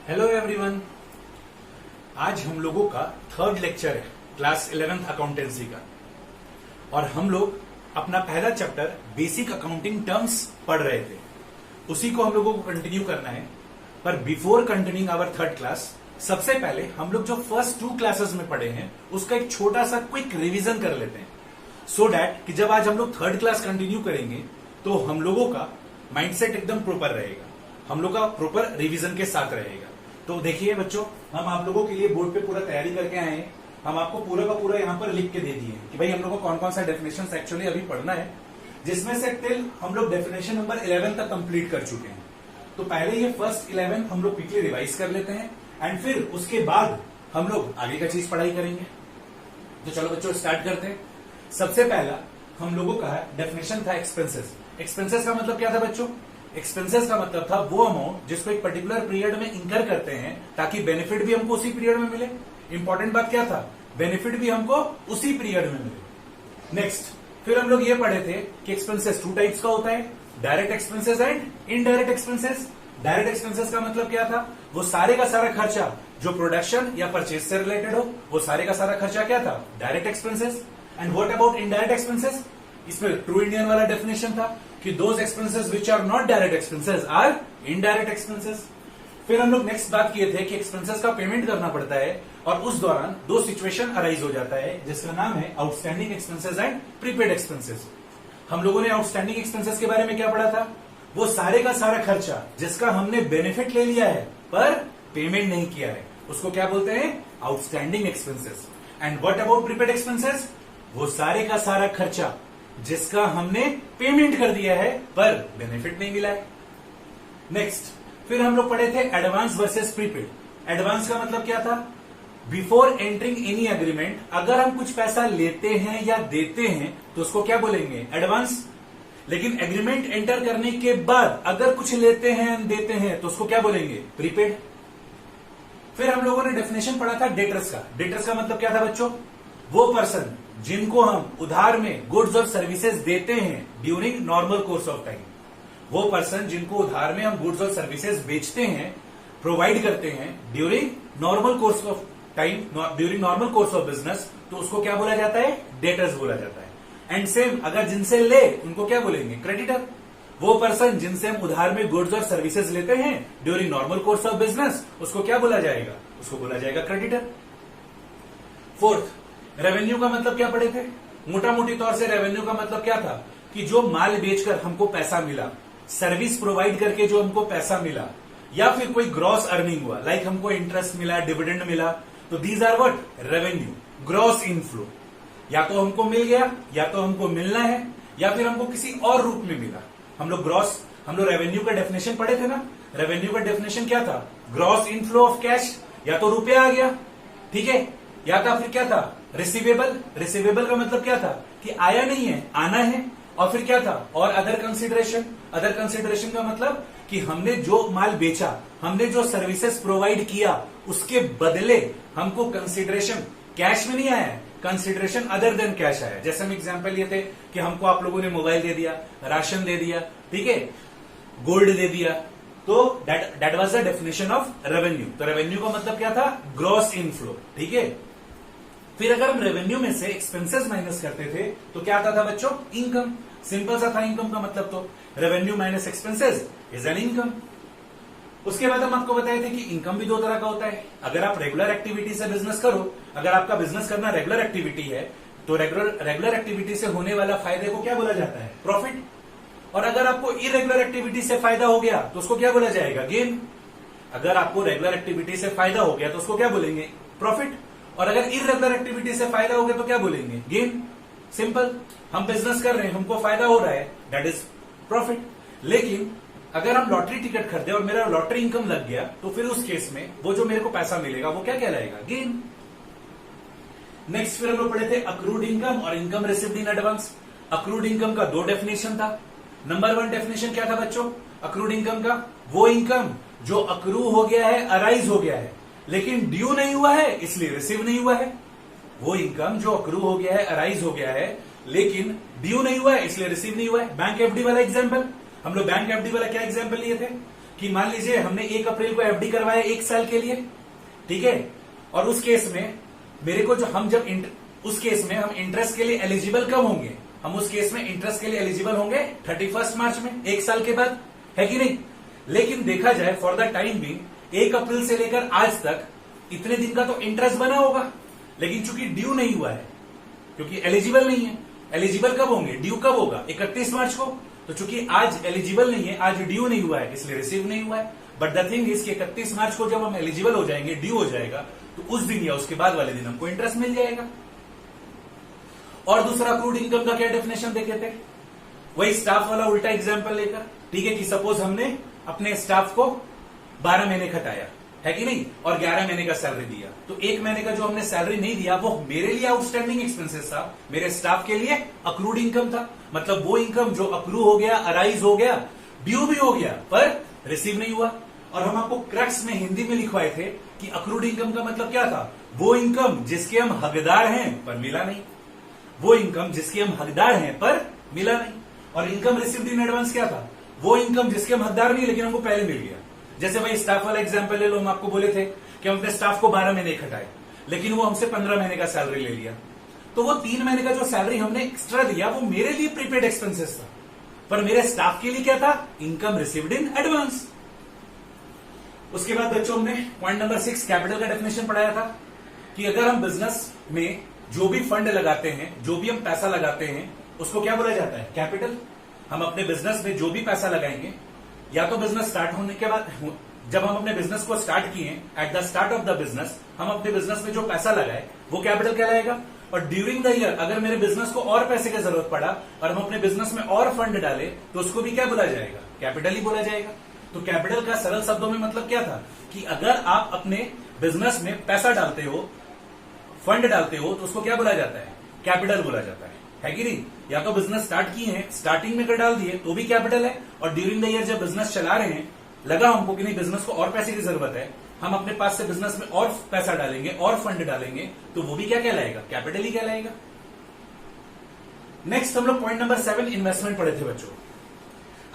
Hello everyone. आज हम लोगों का थर्ड लेक्चर है क्लास 11th अकाउंटेंसी का, और हम लोग अपना पहला चैप्टर बेसिक अकाउंटिंग टर्म्स पढ़ रहे थे। उसी को हम लोगों को कंटिन्यू करना है। पर before continuing our third class, सबसे पहले हम लोग जो फर्स्ट 2 क्लासेस में पढ़े हैं उसका एक छोटा सा क्विक रिवीजन कर लेते हैं, सो दैट कि जब आज हम लोग थर्ड क्लास कंटिन्यू करेंगे तो हम लोगों का माइंडसेट एकदम प्रॉपर रहेगा, हम लोग का प्रॉपर रिवीजन के साथ रहेगा। तो देखिए बच्चों, हम आप लोगों के लिए बोर्ड पे पूरा तैयारी करके आए हैं। हम आपको पूरा का पूरा यहाँ पर लिख के दे दिए कि भाई हम लोग को कौन कौन सा डेफिनेशन एक्चुअली अभी पढ़ना है, जिसमें से टिल हम लोग डेफिनेशन नंबर 11 तक कंप्लीट कर चुके हैं। तो पहले ये फर्स्ट 11 हम लोग क्विकली रिवाइज कर लेते हैं एंड फिर उसके बाद हम लोग आगे का चीज पढ़ाई करेंगे। तो चलो बच्चों स्टार्ट करते हैं। सबसे पहला हम लोगों का डेफिनेशन था एक्सपेंसेस। एक्सपेंसेस का मतलब क्या था बच्चों? एक्सपेंसेस का मतलब था वो अमाउंट जिसको एक पर्टिकुलर पीरियड में इंकर करते हैं ताकि बेनिफिट भी हमको उसी पीरियड में मिले। इंपॉर्टेंट बात क्या था? बेनिफिट भी हमको उसी पीरियड में मिले। नेक्स्ट फिर हम लोग ये पढ़े थे कि एक्सपेंसेस 2 टाइप्स का होता है, direct expenses and indirect expenses. Direct expenses का मतलब क्या था? वो सारे का सारा खर्चा जो प्रोडक्शन या परचेज से रिलेटेड हो, वो सारे का सारा खर्चा क्या था? Direct expenses. And what about indirect expenses? इसमें ट्रू इंडियन वाला डेफिनेशन था कि those expenses which are not direct expenses are indirect expenses. फिर हम लोग नेक्स्ट बात किए थे कि एक्सपेंसेस का पेमेंट करना पड़ता है और उस दौरान 2 सिचुएशन अराइज हो जाता है जिसका नाम है outstanding expenses and prepaid expenses. हम लोगों ने आउटस्टैंडिंग एक्सपेंसेस के बारे में क्या पढ़ा था? वो सारे का सारा खर्चा जिसका हमने बेनिफिट ले लिया है पर पेमेंट नहीं किया है, उसको क्या बोलते हैं? Outstanding expenses. And what about prepaid expenses? वो सारे का सारा खर्चा जिसका हमने पेमेंट कर दिया है पर बेनिफिट नहीं मिला है। नेक्स्ट फिर हम लोग पढ़े थे एडवांस वर्सेस प्रीपेड। एडवांस का मतलब क्या था? बिफोर एंटरिंग एनी एग्रीमेंट, अगर हम कुछ पैसा लेते हैं या देते हैं तो उसको क्या बोलेंगे? एडवांस। लेकिन एग्रीमेंट एंटर करने के बाद अगर कुछ लेते हैं देते हैं तो उसको क्या बोलेंगे? प्रीपेड। फिर हम लोगों ने डेफिनेशन पढ़ा था डेटर्स का। डेटर्स का मतलब क्या था बच्चों? वो पर्सन जिनको हम उधार में गुड्स और सर्विसेज देते हैं during normal course of time. वो पर्सन जिनको उधार में हम गुड्स और सर्विसेज बेचते हैं, प्रोवाइड करते हैं during normal course of time, during normal course of business, तो उसको क्या बोला जाता है? डेटर्स बोला जाता है। एंड सेम अगर जिनसे ले उनको क्या बोलेंगे? क्रेडिटर। वो पर्सन जिनसे हम उधार में गुड्स और सर्विसेज लेते हैं during normal course of business, उसको क्या बोला जाएगा? उसको बोला जाएगा क्रेडिटर। फोर्थ, रेवेन्यू का मतलब क्या पढ़े थे? मोटा मोटी तौर से रेवेन्यू का मतलब क्या था कि जो माल बेचकर हमको पैसा मिला, सर्विस प्रोवाइड करके जो हमको पैसा मिला, या फिर कोई ग्रॉस अर्निंग हुआ, लाइक हमको इंटरेस्ट मिला, डिविडेंड मिला, तो these are what? Revenue, gross inflow. या तो हमको मिल गया, या तो हमको मिलना है, या फिर हमको किसी और रूप में मिला। हम लोग रेवेन्यू का डेफिनेशन पढ़े थे ना। रेवेन्यू का डेफिनेशन क्या था? ग्रॉस इनफ्लो ऑफ कैश, या तो रुपया आ गया, ठीक है, या था फिर क्या था? रिसीवेबल। रिसीवेबल का मतलब क्या था? कि आया नहीं है, आना है। और फिर क्या था? और अदर कंसिडरेशन। अदर कंसिडरेशन का मतलब कि हमने जो माल बेचा, हमने जो सर्विसेज प्रोवाइड किया, उसके बदले हमको कंसिडरेशन कैश में नहीं आया है, कंसिडरेशन अदर देन कैश आया। जैसे हम एग्जांपल ये थे कि हमको आप लोगों ने मोबाइल दे दिया, राशन दे दिया, ठीक है, गोल्ड दे दिया, तो that was the definition of revenue. तो रेवेन्यू का मतलब क्या था? ग्रॉस इनफ्लो, ठीक है। फिर अगर हम रेवेन्यू में से एक्सपेंसेस माइनस करते थे तो क्या आता था बच्चों? इनकम। सिंपल सा था इनकम का मतलब। तो revenue minus expenses is an income. उसके बाद हम आपको बताए थे कि इनकम भी 2 तरह का होता है। अगर आप रेगुलर एक्टिविटी से बिजनेस करो, अगर आपका बिजनेस करना रेगुलर एक्टिविटी है, तो रेगुलर एक्टिविटी से होने वाला फायदे को क्या बोला जाता है? प्रॉफिट। और अगर आपको इरेगुलर एक्टिविटी से फायदा हो गया तो उसको क्या बोला जाएगा? गेन। अगर आपको रेगुलर एक्टिविटी से फायदा हो गया तो उसको क्या बोलेंगे? प्रॉफिट। और अगर इरेगुलर एक्टिविटी से फायदा हो गया तो क्या बोलेंगे? गेन। सिंपल। हम बिजनेस कर रहे हैं, हमको फायदा हो रहा है, दैट इज प्रॉफिट। लेकिन अगर हम लॉटरी टिकट खरीदे और मेरा लॉटरी इनकम लग गया तो फिर उस केस में वो जो मेरे को पैसा मिलेगा वो क्या कहलाएगा? गेन। नेक्स्ट फिर हम लोग पढ़े थे अक्रूड इनकम और income received in advance. Accrued income का 2 डेफिनेशन था। नंबर 1 डेफिनेशन क्या था बच्चों? अक्रूड इनकम का वो इनकम जो अक्रू हो गया है, अराइज हो गया है, लेकिन ड्यू नहीं हुआ है इसलिए रिसीव नहीं हुआ है। वो इनकम जो अक्रू हो गया है, अराइज हो गया है, लेकिन ड्यू नहीं हुआ है इसलिए रिसीव नहीं हुआ है। बैंक एफडी वाला एग्जांपल, हम लोग बैंक एफडी वाला क्या एग्जांपल लिए थे कि मान लीजिए हमने 1 अप्रैल को एफडी करवाया 1 साल के लिए, ठीक है, और उस केस में मेरे को जो हम जब उस केस में हम इंटरेस्ट के लिए एलिजिबल कब होंगे, हम उस केस में इंटरेस्ट के लिए एलिजिबल होंगे 31 मार्च में, 1 साल के बाद, है कि नहीं। लेकिन देखा जाए फॉर द टाइम बीइंग 1 अप्रैल से लेकर आज तक इतने दिन का तो इंटरेस्ट बना होगा, लेकिन चूंकि ड्यू नहीं हुआ है, क्योंकि एलिजिबल नहीं है। एलिजिबल कब होंगे, ड्यू कब होगा, 31 मार्च को। तो चूंकि आज एलिजिबल नहीं है, आज ड्यू नहीं हुआ है, इसलिए रिसीव नहीं हुआ है। बट द थिंग इज कि 31 मार्च को जब हम एलिजिबल हो जाएंगे, ड्यू हो जाएगा, तो उस दिन या उसके बाद वाले दिन हमको इंटरेस्ट मिल जाएगा। और दूसरा अक्रूड इनकम का क्या डेफिनेशन देखे थे, वही स्टाफ वाला उल्टा एग्जाम्पल लेकर, ठीक है, कि सपोज हमने अपने स्टाफ को 12 महीने खटाया, है कि नहीं, और 11 महीने का सैलरी दिया, तो 1 महीने का जो हमने सैलरी नहीं दिया वो मेरे लिए आउटस्टैंडिंग एक्सपेंसेस था, मेरे स्टाफ के लिए अक्रूड इनकम था। मतलब वो इनकम जो अक्रू हो गया, अराइज हो गया, ड्यू भी हो गया, पर रिसीव नहीं हुआ। और हम आपको क्रक्स में हिंदी में लिखवाए थे कि अक्रूड इनकम का मतलब क्या था, वो इनकम जिसके हम हकदार हैं पर मिला नहीं, वो इनकम जिसके हम हकदार हैं पर मिला नहीं। और इनकम रिसीव्ड इन एडवांस क्या था, वो इनकम जिसके हम हकदार नहीं लेकिन हमको पहले मिल गया। जैसे भाई स्टाफ वाला एग्जांपल ले लो, हम आपको बोले थे कि हम अपने स्टाफ को 12 महीने खटाए, लेकिन वो हमसे 15 महीने का सैलरी ले लिया, तो वो 3 महीने का जो सैलरी हमने एक्स्ट्रा दिया वो मेरे लिए प्रीपेड एक्सपेंसेस था, पर मेरे स्टाफ के लिए क्या था, इनकम रिसीव्ड इन एडवांस। उसके बाद बच्चों हमने पॉइंट नंबर 6 कैपिटल का डेफिनेशन पढ़ाया था कि अगर हम बिजनेस में जो भी फंड लगाते हैं, जो भी हम पैसा लगाते हैं, उसको क्या बोला जाता है, कैपिटल। हम अपने बिजनेस में जो भी पैसा लगाएंगे, या तो बिजनेस स्टार्ट होने के बाद, जब हम अपने बिजनेस को स्टार्ट किए, at the start of the business हम अपने बिजनेस में जो पैसा लगाए वो कैपिटल कहलाएगा। और ड्यूरिंग द ईयर अगर मेरे बिजनेस को और पैसे की जरूरत पड़ा और हम अपने बिजनेस में और फंड डाले, तो उसको भी क्या बोला जाएगा, कैपिटल ही बोला जाएगा। तो कैपिटल का सरल शब्दों में मतलब क्या था कि अगर आप अपने बिजनेस में पैसा डालते हो, फंड डालते हो, तो उसको क्या बोला जाता है, कैपिटल बोला जाता है कि नहीं। या तो बिजनेस स्टार्ट किए हैं, स्टार्टिंग में कर डाल दिए तो भी कैपिटल है, और ड्यूरिंग द ईयर जब बिजनेस चला रहे हैं, लगा हमको कि नहीं बिजनेस को और पैसे की जरूरत है, हम अपने पास से बिजनेस में और पैसा डालेंगे और फंड डालेंगे, तो वो भी क्या कहलाएगा, कैपिटल ही कहलाएगा। नेक्स्ट हम लोग पॉइंट नंबर 7 इन्वेस्टमेंट पढ़े थे बच्चों।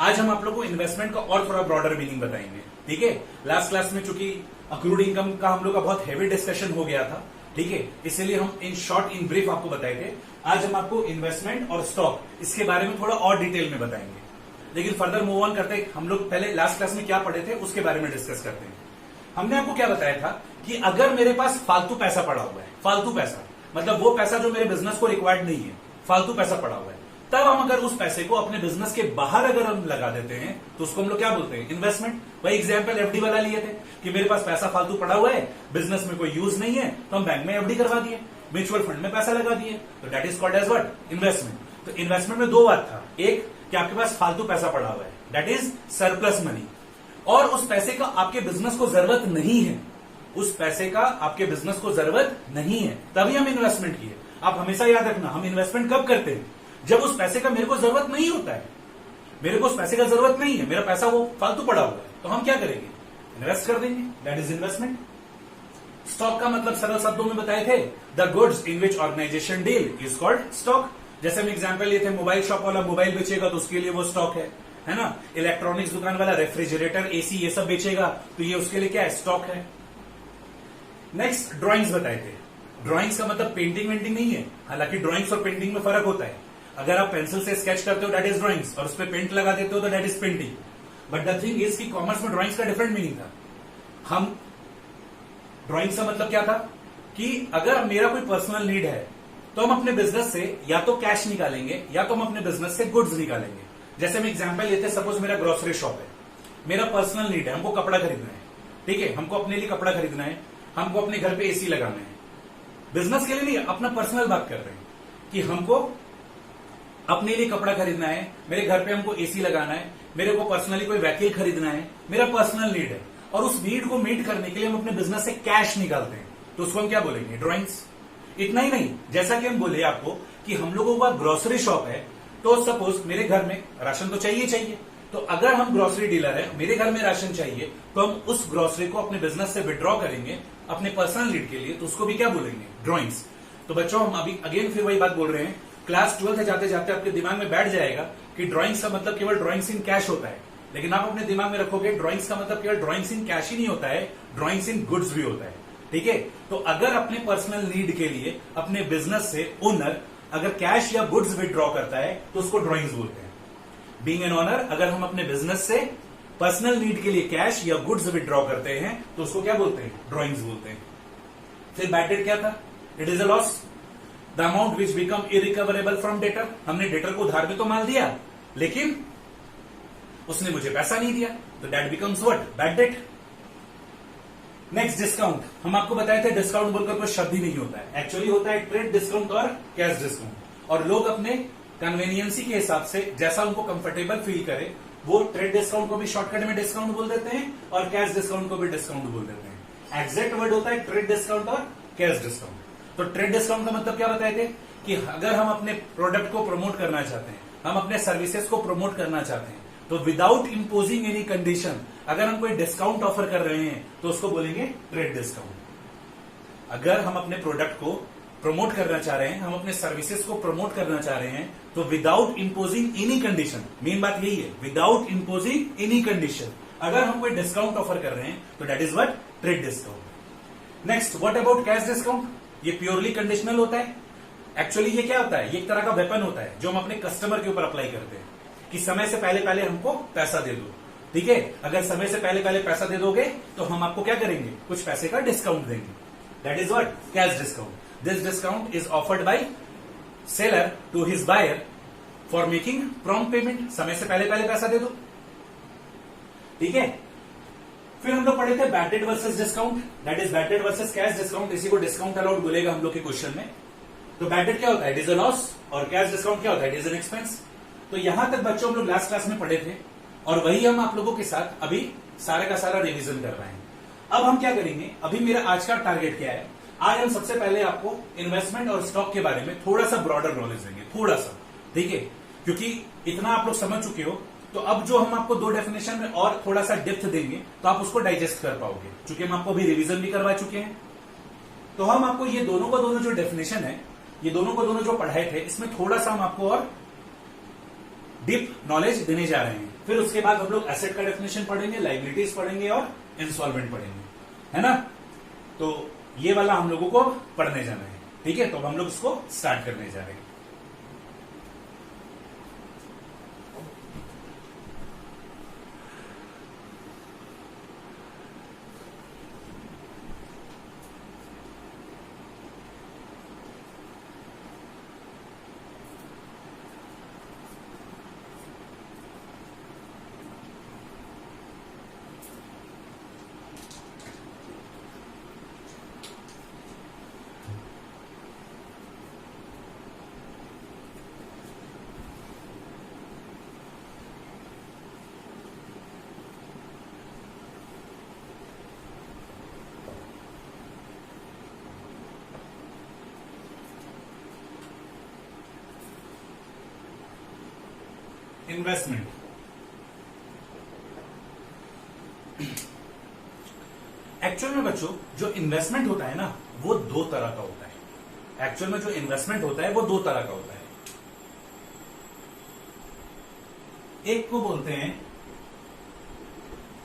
आज हम आप लोग को इन्वेस्टमेंट का और थोड़ा ब्रॉडर मीनिंग बताएंगे, ठीक है। लास्ट क्लास में चूंकि अक्रूड इनकम का हम लोग का बहुत हैवी डिस्कशन हो गया था, ठीक है, इसलिए हम इन शॉर्ट इन ब्रीफ आपको बताए थे। आज हम आपको इन्वेस्टमेंट और स्टॉक इसके बारे में थोड़ा और डिटेल में बताएंगे, लेकिन फर्दर मूव ऑन करते हम लोग पहले लास्ट क्लास में क्या पढ़े थे उसके बारे में डिस्कस करते हैं। हमने आपको क्या बताया था कि अगर मेरे पास फालतू पैसा पड़ा हुआ है, फालतू पैसा मतलब वो पैसा जो मेरे बिजनेस को रिक्वायर्ड नहीं है, फालतू पैसा पड़ा हुआ है, तब हम अगर उस पैसे को अपने बिजनेस के बाहर अगर हम लगा देते हैं तो उसको हम लोग क्या बोलते हैं, इन्वेस्टमेंट। वही एग्जांपल एफडी वाला लिए थे कि मेरे पास पैसा फालतू पड़ा हुआ है, बिजनेस में कोई यूज नहीं है, तो हम बैंक में एफडी करवा दिए, म्यूचुअल फंड में पैसा लगा दिए, तो that is called as what, investment. तो इन्वेस्टमेंट में दो बात था, एक कि आपके पास फालतू पैसा पड़ा हुआ है, दैट इज सरप्लस मनी, और उस पैसे का आपके बिजनेस को जरूरत नहीं है, उस पैसे का आपके बिजनेस को जरूरत नहीं है, तभी हम इन्वेस्टमेंट किए। आप हमेशा याद रखना, हम इन्वेस्टमेंट कब करते हैं, जब उस पैसे का मेरे को जरूरत नहीं होता है, मेरे को उस पैसे का जरूरत नहीं है, मेरा पैसा वो फालतू पड़ा हुआ है, तो हम क्या करेंगे, इन्वेस्ट कर देंगे, दैट इज इन्वेस्टमेंट। स्टॉक का मतलब सरल शब्दों में बताए थे, the goods in which organisation deal is called stock. जैसे हम एग्जांपल लिए थे, मोबाइल शॉप वाला मोबाइल बेचेगा तो उसके लिए वो स्टॉक है ना। इलेक्ट्रॉनिक्स दुकान वाला रेफ्रिजरेटर, एसी ये सब बेचेगा तो ये उसके लिए क्या है, स्टॉक है। नेक्स्ट ड्राइंग्स बताए थे, ड्राइंग्स का मतलब पेंटिंग वेंटिंग नहीं है, हालांकि ड्राइंग्स और पेंटिंग में फर्क होता है। अगर आप पेंसिल से स्केच करते हो दैट इज ड्राइंग्स, और उस पर पेंट लगा देते हो तो that is painting. But the thing is कि कॉमर्स में ड्राइंग्स का डिफरेंट मीनिंग था। हम ड्राइंग्स का मतलब क्या था कि अगर मेरा कोई पर्सनल नीड है तो हम अपने बिजनेस से या तो कैश निकालेंगे या तो हम अपने बिजनेस से गुड्स निकालेंगे। जैसे हम एग्जांपल लेते हैं, सपोज मेरा ग्रोसरी शॉप है, मेरा पर्सनल नीड है, हमको कपड़ा खरीदना है, ठीक है, हमको अपने लिए कपड़ा खरीदना है, हमको अपने घर पे एसी लगाना है, बिजनेस के लिए नहीं, अपना पर्सनल बात कर रहे हैं कि हमको अपने लिए कपड़ा खरीदना है, मेरे घर पे हमको एसी लगाना है, मेरे को पर्सनली कोई व्हीकल खरीदना है, मेरा पर्सनल नीड है, और उस नीड को मीट करने के लिए हम अपने बिजनेस से कैश निकालते हैं, तो उसको हम क्या बोलेंगे, ड्राइंग्स। इतना ही नहीं, जैसा कि हम बोले आपको कि हम लोगों का ग्रोसरी शॉप है, तो सपोज मेरे घर में राशन तो चाहिए, तो अगर हम ग्रोसरी डीलर है, मेरे घर में राशन चाहिए, तो हम उस ग्रोसरी को अपने बिजनेस से विड्रॉ करेंगे अपने पर्सनल नीड के लिए, तो उसको भी क्या बोलेंगे, ड्राइंग्स। तो बच्चों हम अभी अगेन फिर वही बात बोल रहे हैं, क्लास 12 जाते जाते आपके दिमाग में बैठ जाएगा कि ड्राइंग्स का मतलब केवल ड्राइंग्स इन कैश होता है, लेकिन आप अपने दिमाग में रखोगे ड्रॉइंग्स का मतलब केवल ड्रॉइंग्स इन कैश ही नहीं होता है, ड्रॉइंग्स इन गुड्स भी होता है। ठीक है, तो अगर अपने पर्सनल नीड के लिए अपने बिजनेस से ओनर अगर कैश या गुड्स विड्रॉ करता है तो उसको ड्रॉइंग्स बोलते हैं। बीइंग एन ओनर, अगर हम अपने बिजनेस से पर्सनल नीड के लिए कैश या गुड्स विड्रॉ करते हैं तो उसको क्या बोलते हैं? ड्रॉइंग्स बोलते हैं। फिर बैड डेट क्या था? It is a loss, the amount which become irrecoverable from debtor. हमने डेटर को उधार में तो माल दिया, लेकिन उसने मुझे पैसा नहीं दिया, तो that becomes what? Bad debt. Next, discount. हम आपको बताए थे डिस्काउंट बोलकर कोई शब्द ही नहीं होता है, एक्चुअली होता है ट्रेड डिस्काउंट और कैश डिस्काउंट। और लोग अपने कन्वीनियंसी के हिसाब से जैसा उनको कंफर्टेबल फील करे वो ट्रेड डिस्काउंट को भी शॉर्टकट में डिस्काउंट बोल देते हैं और कैश डिस्काउंट को भी डिस्काउंट बोल देते हैं। एग्जैक्ट वर्ड होता है ट्रेड डिस्काउंट और कैश डिस्काउंट। तो ट्रेड डिस्काउंट का मतलब क्या बताए थे कि अगर हम अपने प्रोडक्ट को प्रमोट करना चाहते हैं, हम अपने सर्विसेज को प्रमोट करना चाहते हैं, तो विदाउट इम्पोजिंग एनी कंडीशन अगर हम कोई डिस्काउंट ऑफर कर रहे हैं तो उसको बोलेंगे ट्रेड डिस्काउंट। अगर हम अपने प्रोडक्ट को प्रमोट करना चाह रहे हैं, हम अपने सर्विसेज को प्रमोट करना चाह रहे हैं, तो without imposing any condition, main बात यही है, विदाउट इम्पोजिंग एनी कंडीशन अगर हम कोई डिस्काउंट ऑफर कर रहे हैं तो that is what? Trade discount. Next, what about cash discount? ये प्योरली कंडीशनल होता है। एक्चुअली ये क्या होता है? ये एक तरह का वेपन होता है जो हम अपने कस्टमर के ऊपर अप्लाई करते हैं कि समय से पहले पहले हमको पैसा दे दो। ठीक है, अगर समय से पहले पहले पैसा दे दोगे तो हम आपको क्या करेंगे? कुछ पैसे का डिस्काउंट देंगे। That is what? Cash discount. This discount is offered by seller to his buyer for making prompt payment। समय से पहले पहले पैसा दे दो। ठीक है, फिर हम लोग पढ़े थे bad debt versus discount, that is bad debt versus cash discount. इसी को डिस्काउंट अलाउड बोलेगा हम लोग के क्वेश्चन में। तो बैड डेट क्या होता है? इट इज अ लॉस, और कैश डिस्काउंट क्या होता है? It is an expense. तो यहां तक बच्चों हम लोग लास्ट क्लास में पढ़े थे और वही हम आप लोगों के साथ अभी सारे का सारा रिवीजन कर रहे हैं। अब हम क्या करेंगे? अभी मेरा आज का टारगेट क्या है? आज हम सबसे पहले आपको इन्वेस्टमेंट और स्टॉक के बारे में थोड़ा सा ब्रॉडर नॉलेज देंगे, थोड़ा सा। ठीक है, क्योंकि इतना आप लोग समझ चुके हो, तो अब जो हम आपको दो डेफिनेशन में और थोड़ा सा डेप्थ देंगे तो आप उसको डाइजेस्ट कर पाओगे, क्योंकि हम आपको अभी रिवीजन भी करवा चुके हैं। तो हम आपको ये दोनों का दोनों जो डेफिनेशन है, ये दोनों को दोनों जो पढ़ाए थे, इसमें थोड़ा सा हम आपको और डीप नॉलेज देने जा रहे हैं। फिर उसके बाद हम लोग एसेट का डेफिनेशन पढ़ेंगे, लाइबिलिटीज पढ़ेंगे और इंस्टॉलमेंट पढ़ेंगे, है ना। तो ये वाला हम लोगों को पढ़ने जाना है। ठीक है, तो हम लोग इसको स्टार्ट करने जा रहे हैं। इन्वेस्टमेंट। एक्चुअल में बच्चों जो इन्वेस्टमेंट होता है ना, वो दो तरह का होता है। एक्चुअल में जो इन्वेस्टमेंट होता है वो दो तरह का होता है। एक को बोलते हैं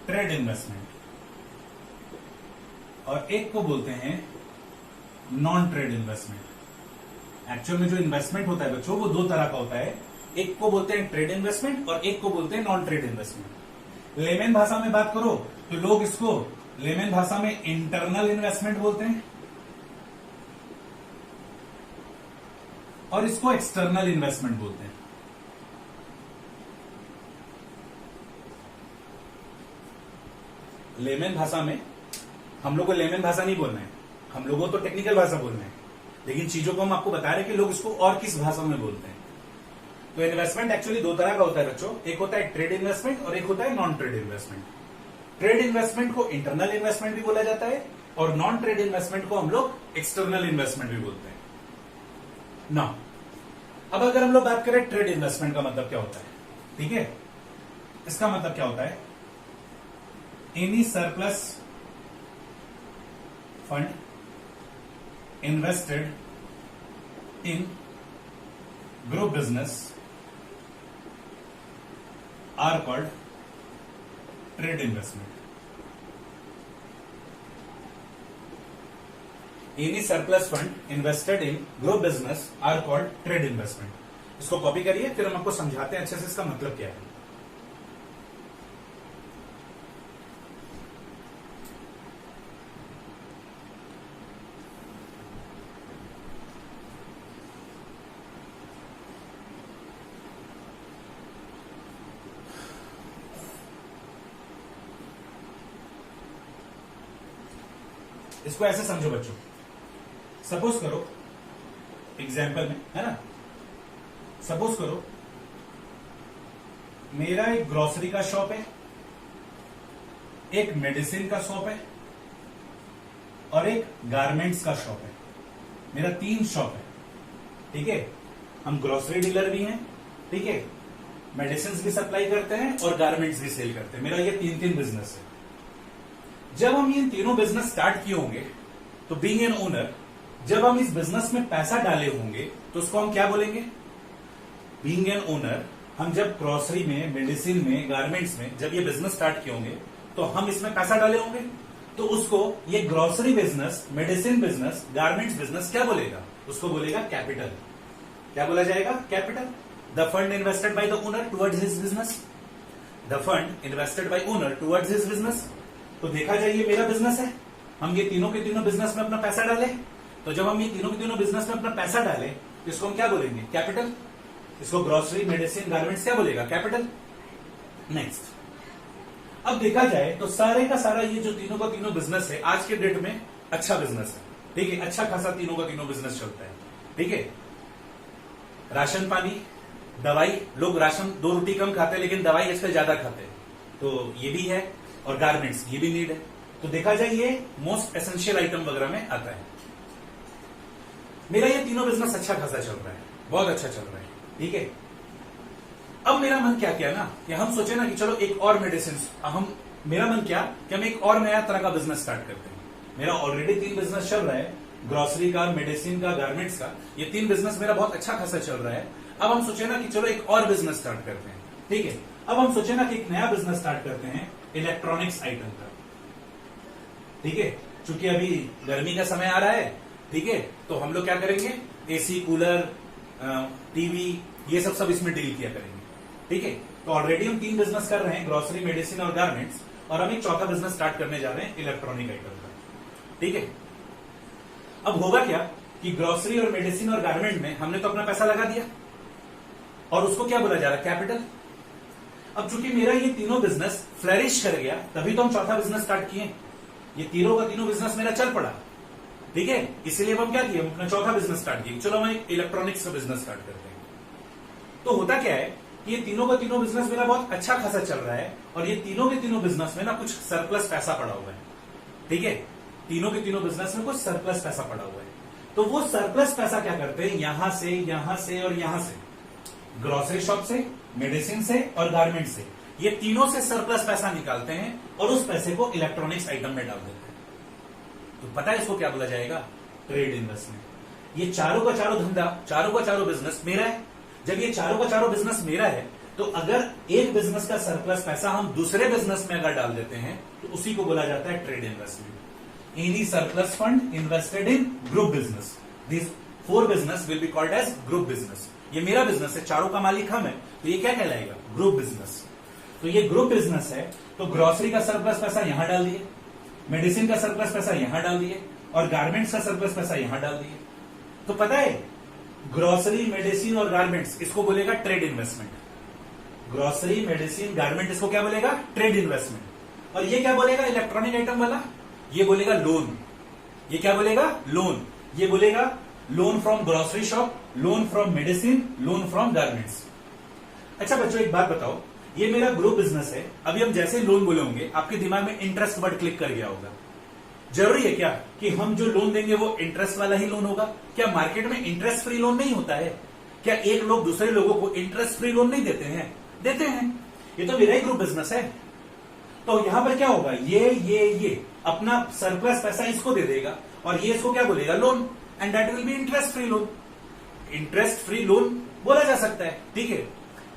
ट्रेड इन्वेस्टमेंट और एक को बोलते हैं नॉन ट्रेड इन्वेस्टमेंट। एक्चुअल में जो इन्वेस्टमेंट होता है बच्चों वो दो तरह का होता है, एक को बोलते हैं ट्रेड इन्वेस्टमेंट और एक को बोलते हैं नॉन ट्रेड इन्वेस्टमेंट। लेमन भाषा में बात करो तो लोग इसको लेमन भाषा में इंटरनल इन्वेस्टमेंट बोलते हैं और इसको एक्सटर्नल इन्वेस्टमेंट बोलते हैं। लेमन भाषा में हम लोग को लेमन भाषा नहीं बोलना है, हम लोगों को तो टेक्निकल भाषा बोलना है, लेकिन चीजों को हम आपको बता रहे हैं कि लोग इसको और किस भाषा में बोलते हैं। तो इन्वेस्टमेंट एक्चुअली दो तरह का होता है बच्चों, एक होता है ट्रेड इन्वेस्टमेंट और एक होता है non trade investment. Trade investment को इंटरनल इन्वेस्टमेंट भी बोला जाता है और नॉन ट्रेड इन्वेस्टमेंट को हम लोग एक्सटर्नल इन्वेस्टमेंट भी बोलते हैं ना। अब अगर हम लोग बात करें ट्रेड इन्वेस्टमेंट का मतलब क्या होता है, ठीक है, इसका मतलब क्या होता है? Any surplus fund invested in group business are called trade investment. Any surplus fund invested in grow business are called trade investment. इसको कॉपी करिए, फिर हम आपको समझाते हैं अच्छे से इसका मतलब क्या है। इसको ऐसे समझो बच्चों, सपोज करो एग्जाम्पल में, है ना, सपोज करो मेरा एक ग्रोसरी का शॉप है, एक मेडिसिन का शॉप है और एक गारमेंट्स का शॉप है। मेरा 3 शॉप है, ठीक है। हम ग्रोसरी डीलर भी हैं, ठीक है, मेडिसिन भी सप्लाई करते हैं और गारमेंट्स भी सेल करते हैं। मेरा ये 3 बिजनेस है। जब हम ये तीनों बिजनेस स्टार्ट किए होंगे तो बीइंग एन ओनर, जब हम इस बिजनेस में पैसा डाले होंगे तो उसको हम क्या बोलेंगे? बीइंग एन ओनर, हम जब ग्रोसरी में, मेडिसिन में, गारमेंट्स में जब ये बिजनेस स्टार्ट किए होंगे तो हम इसमें पैसा डाले होंगे, तो उसको ये grocery business, medicine business, garments business क्या बोलेगा? उसको बोलेगा कैपिटल। क्या बोला जाएगा? Capital. The fund invested by the owner towards his business. The fund invested bye owner towards his business. तो देखा जाए ये मेरा बिजनेस है, हम ये तीनों के तीनों बिजनेस में अपना पैसा डाले। तो जब हम ये तीनों के तीनों बिजनेस में अपना पैसा डाले तो इसको हम क्या बोलेंगे? कैपिटल। इसको ग्रोसरी, मेडिसिन, गारमेंट्स क्या बोलेगा? कैपिटल। नेक्स्ट, अब देखा जाए तो सारे का सारा ये जो तीनों का तीनों बिजनेस है आज के डेट में अच्छा बिजनेस है, ठीक है, अच्छा खासा तीनों का तीनों बिजनेस चलता है, ठीक है। राशन पानी, दवाई, लोग राशन 2 रोटी कम खाते हैं लेकिन दवाई आजकल ज्यादा खाते हैं, तो ये भी है, और गारमेंट्स ये भी नीड है। तो देखा जाए ये मोस्ट एसेंशियल आइटम वगैरह में आता है। मेरा ये तीनों बिजनेस अच्छा खासा चल रहा है, बहुत अच्छा चल रहा है, ठीक है। अब मेरा मन क्या किया ना कि हम सोचे ना कि चलो एक और मेडिसिन, मेरा मन क्या कि हम एक और नया तरह का बिजनेस स्टार्ट करते हैं। मेरा ऑलरेडी 3 बिजनेस चल रहा है, ग्रोसरी का, मेडिसिन का, गारमेंट्स का, ये 3 बिजनेस मेरा बहुत अच्छा खासा चल रहा है। अब हम सोचे ना कि चलो एक और बिजनेस स्टार्ट करते हैं, ठीक है। अब हम सोचे ना कि एक नया बिजनेस स्टार्ट करते हैं इलेक्ट्रॉनिक्स आइटम का, ठीक है। चूंकि अभी गर्मी का समय आ रहा है, ठीक है, तो हम लोग क्या करेंगे? एसी, कूलर, टीवी, ये सब इसमें डील किया करेंगे, ठीक है। तो ऑलरेडी हम 3 बिजनेस कर रहे हैं, ग्रोसरी, मेडिसिन और गारमेंट्स, और हम एक चौथा बिजनेस स्टार्ट करने जा रहे हैं इलेक्ट्रॉनिक आइटम का, ठीक है। अब होगा क्या कि ग्रोसरी और मेडिसिन और गारमेंट में हमने तो अपना पैसा लगा दिया और उसको क्या बोला जा रहा है? कैपिटल। अब चूंकि मेरा ये तीनों बिजनेस फ्लरिश कर गया, तभी तो हम चौथा बिजनेस स्टार्ट किए। ये तीनों का तीनों बिजनेस मेरा चल पड़ा, ठीक है, इसलिए हम क्या किए? हम अपना चौथा बिजनेस स्टार्ट किए। चलो हम एक इलेक्ट्रॉनिक्स का बिजनेस स्टार्ट करते हैं। तो होता क्या है कि ये तीनों का तीनों बिजनेस मेरा बहुत अच्छा खासा चल रहा है और ये तीनों के तीनों बिजनेस में ना कुछ सरप्लस पैसा पड़ा हुआ है, ठीक है। तीनों के तीनों बिजनेस में कुछ सरप्लस पैसा पड़ा हुआ है। तो वो सरप्लस पैसा क्या करते हैं? यहां से और यहां से, ग्रोसरी शॉप से, मेडिसिन से और गारमेंट से, ये तीनों से सरप्लस पैसा निकालते हैं और उस पैसे को इलेक्ट्रॉनिक्स आइटम में डाल देते हैं। तो पता है इसको क्या बोला जाएगा? Trade investment. ये चारों का चारों धंधा, चारों का चारों बिजनेस मेरा है। जब ये चारों का चारों बिजनेस मेरा है तो अगर एक बिजनेस का सरप्लस पैसा हम दूसरे बिजनेस में अगर डाल देते हैं तो उसी को बोला जाता है trade investment. Any surplus fund invested in group business, this 4 business will be called age group business. ये मेरा बिजनेस है, चारों का मालिक हम है, तो ये क्या कहलाएगा? Group business. तो ये ग्रुप बिजनेस है, तो ग्रोसरी का सरप्लस पैसा यहां डाल दिए, मेडिसिन का सरप्लस पैसा यहां डाल दिए और गारमेंट्स का सरप्लस पैसा यहां डाल दिए। तो पता है ग्रोसरी, मेडिसिन और गारमेंट्स, इसको बोलेगा trade investment. Grocery, medicine, garment, इसको क्या बोलेगा? Trade investment. और ये क्या बोलेगा? इलेक्ट्रॉनिक आइटम वाला, ये बोलेगा लोन। ये क्या बोलेगा? लोन। ये बोलेगा loan from grocery shop, loan from medicine, loan from garments. अच्छा बच्चों एक बात बताओ, ये मेरा ग्रुप बिजनेस है, अभी हम जैसे लोन बोले होंगे आपके दिमाग में इंटरेस्ट वर्ड क्लिक कर गया होगा। जरूरी है क्या कि हम जो लोन देंगे वो इंटरेस्ट वाला ही लोन होगा? क्या मार्केट में इंटरेस्ट फ्री लोन नहीं होता है? क्या एक लोग दूसरे लोगों को इंटरेस्ट फ्री लोन नहीं देते हैं? देते हैं। ये तो मेरा ही ग्रुप बिजनेस है। तो यहां पर क्या होगा? ये अपना सरप्लस पैसा इसको दे देगा और ये इसको क्या बोलेगा? Loan, and that will be interest free loan. Interest free loan बोला जा सकता है, ठीक है।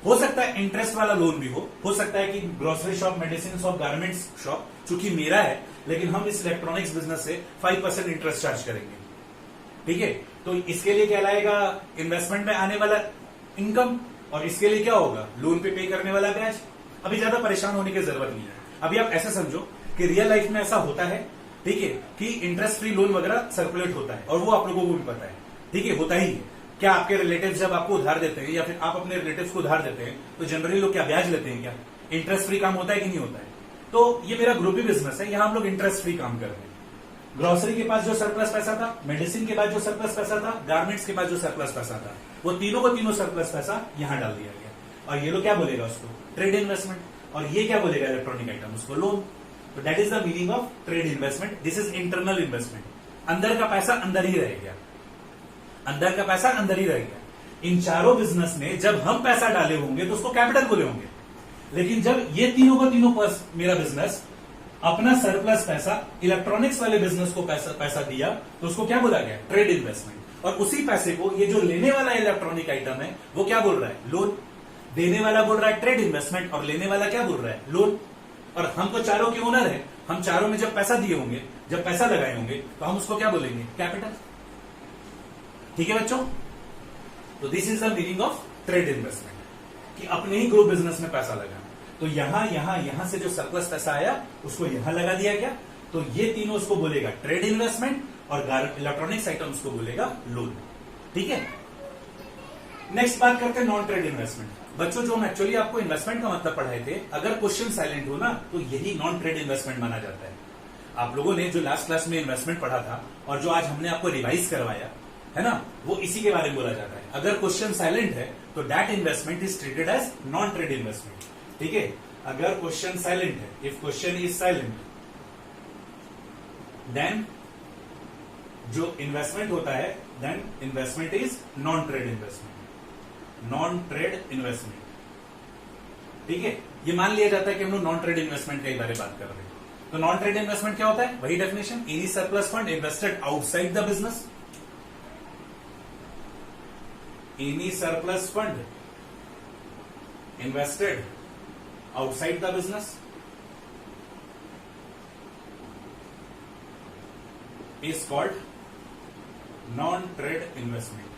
हो सकता है इंटरेस्ट वाला लोन भी हो सकता है कि grocery shop, medicine shop, garments shop, चूंकि मेरा है, लेकिन हम इस इलेक्ट्रॉनिक्स बिजनेस से 5% इंटरेस्ट चार्ज करेंगे। ठीक है, तो इसके लिए क्या लाएगा, इन्वेस्टमेंट में आने वाला इनकम, और इसके लिए क्या होगा, लोन पे करने वाला ब्याज। अभी ज्यादा परेशान होने की जरूरत नहीं है। अभी आप ऐसा समझो कि रियल लाइफ में ऐसा होता है, ठीक है, कि इंटरेस्ट फ्री लोन वगैरह सर्कुलेट होता है, और वो आप लोगों को भी पता है। ठीक है, होता ही है। क्या आपके रिलेटिव्स जब आपको उधार देते हैं, या फिर आप अपने रिलेटिव्स को उधार देते हैं, तो जनरली लोग क्या ब्याज लेते हैं? क्या इंटरेस्ट फ्री काम होता है कि नहीं होता है? तो ये मेरा ग्रुप ही बिजनेस है, यहां हम लोग इंटरेस्ट फ्री काम कर रहे हैं। ग्रोसरी के पास जो सरप्लस पैसा था, मेडिसिन के पास जो सरप्लस पैसा था, गारमेंट्स के पास जो सरप्लस पैसा था, वो तीनों को तीनों सरप्लस पैसा यहां डाल दिया गया। और ये लोग क्या बोलेगा उसको, ट्रेड इन्वेस्टमेंट, और ये क्या बोलेगा, इलेक्ट्रॉनिक आइटम, उसको लोन। तो that is the meaning of trade investment. This is internal investment. अंदर का पैसा अंदर ही रहेगा, अंदर का पैसा अंदर ही रहेगा। इन चारों बिजनेस में जब हम पैसा डाले होंगे तो उसको कैपिटल बोले होंगे, लेकिन जब ये तीनों को तीनों मेरा बिजनेस अपना सरप्लस पैसा इलेक्ट्रॉनिक्स वाले बिजनेस को पैसा दिया, तो उसको क्या बोला गया, ट्रेड इन्वेस्टमेंट। और उसी पैसे को ये जो लेने वाला इलेक्ट्रॉनिक आइटम है वो क्या बोल रहा है, लोन। देने वाला बोल रहा है ट्रेड इन्वेस्टमेंट, और लेने वाला क्या बोल रहा है, लोन। और हम तो चारों के ओनर है, हम चारों में जब पैसा दिए होंगे, जब पैसा लगाए होंगे, तो हम उसको क्या बोलेंगे, कैपिटल। ठीक है बच्चों, तो this is the meaning of trade investment, कि अपने ही ग्रुप बिजनेस में पैसा लगाना। तो यहां से जो सरप्लस पैसा आया उसको यहां लगा दिया गया, तो ये तीनों उसको बोलेगा ट्रेड इन्वेस्टमेंट, और इलेक्ट्रॉनिक्स आइटम उसको बोलेगा लोन। ठीक है, नेक्स्ट बात करते हैं नॉन ट्रेड इन्वेस्टमेंट। बच्चों, जो हम एक्चुअली आपको इन्वेस्टमेंट का मतलब पढ़ाए थे, अगर क्वेश्चन साइलेंट हो ना, तो यही नॉन ट्रेड इन्वेस्टमेंट माना जाता है। आप लोगों ने जो लास्ट क्लास में इन्वेस्टमेंट पढ़ा था, और जो आज हमने आपको रिवाइज करवाया है ना, वो इसी के बारे में बोला जाता है। अगर क्वेश्चन साइलेंट है तो that investment is treated as non trade investment. ठीक है, अगर क्वेश्चन साइलेंट है, if question is silent, then जो इन्वेस्टमेंट होता है, then investment is non trade investment, non trade investment. ठीक है, ये मान लिया जाता है कि हम लोग नॉन ट्रेड इन्वेस्टमेंट के बारे में बात कर रहे हैं। तो नॉन ट्रेड इन्वेस्टमेंट क्या होता है, वही definition, any surplus fund invested outside the business, any surplus fund invested outside the business is called non-trade investment।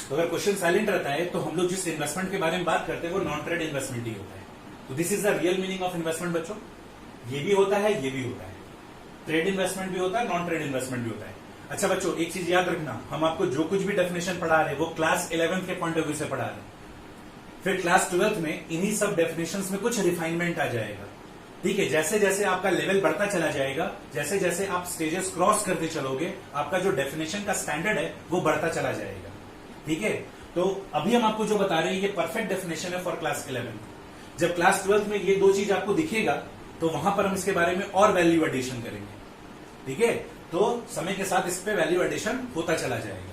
तो अगर क्वेश्चन साइलेंट रहता है तो हम लोग जिस इन्वेस्टमेंट के बारे में बात करते हैं वो नॉन ट्रेड इन्वेस्टमेंट ही होता है। तो this is the real meaning of investment बच्चों। ये भी होता है, ये भी होता है, ट्रेड इन्वेस्टमेंट भी होता है, नॉन ट्रेड इन्वेस्टमेंट भी होता है। अच्छा बच्चों, एक चीज याद रखना, हम आपको जो कुछ भी डेफिनेशन पढ़ा रहे हैं वो क्लास 11 के पॉइंट ऑफ व्यू से पढ़ा रहे हैं। फिर क्लास 12 में इन्हीं सब डेफिनेशंस में कुछ रिफाइनमेंट आ जाएगा। ठीक है, जैसे जैसे आपका लेवल बढ़ता चला जाएगा, जैसे जैसे आप स्टेजेस क्रॉस करते चलोगे, आपका जो डेफिनेशन का स्टैंडर्ड है वो बढ़ता चला जाएगा। ठीक है, तो अभी हम आपको जो बता रहे हैं ये परफेक्ट डेफिनेशन है फॉर क्लास 11। जब क्लास 12 में ये दो चीज आपको दिखेगा तो वहां पर हम इसके बारे में और वैल्यू एडिशन करेंगे। ठीक है, तो समय के साथ इस पे वैल्यू एडिशन होता चला जाएगा।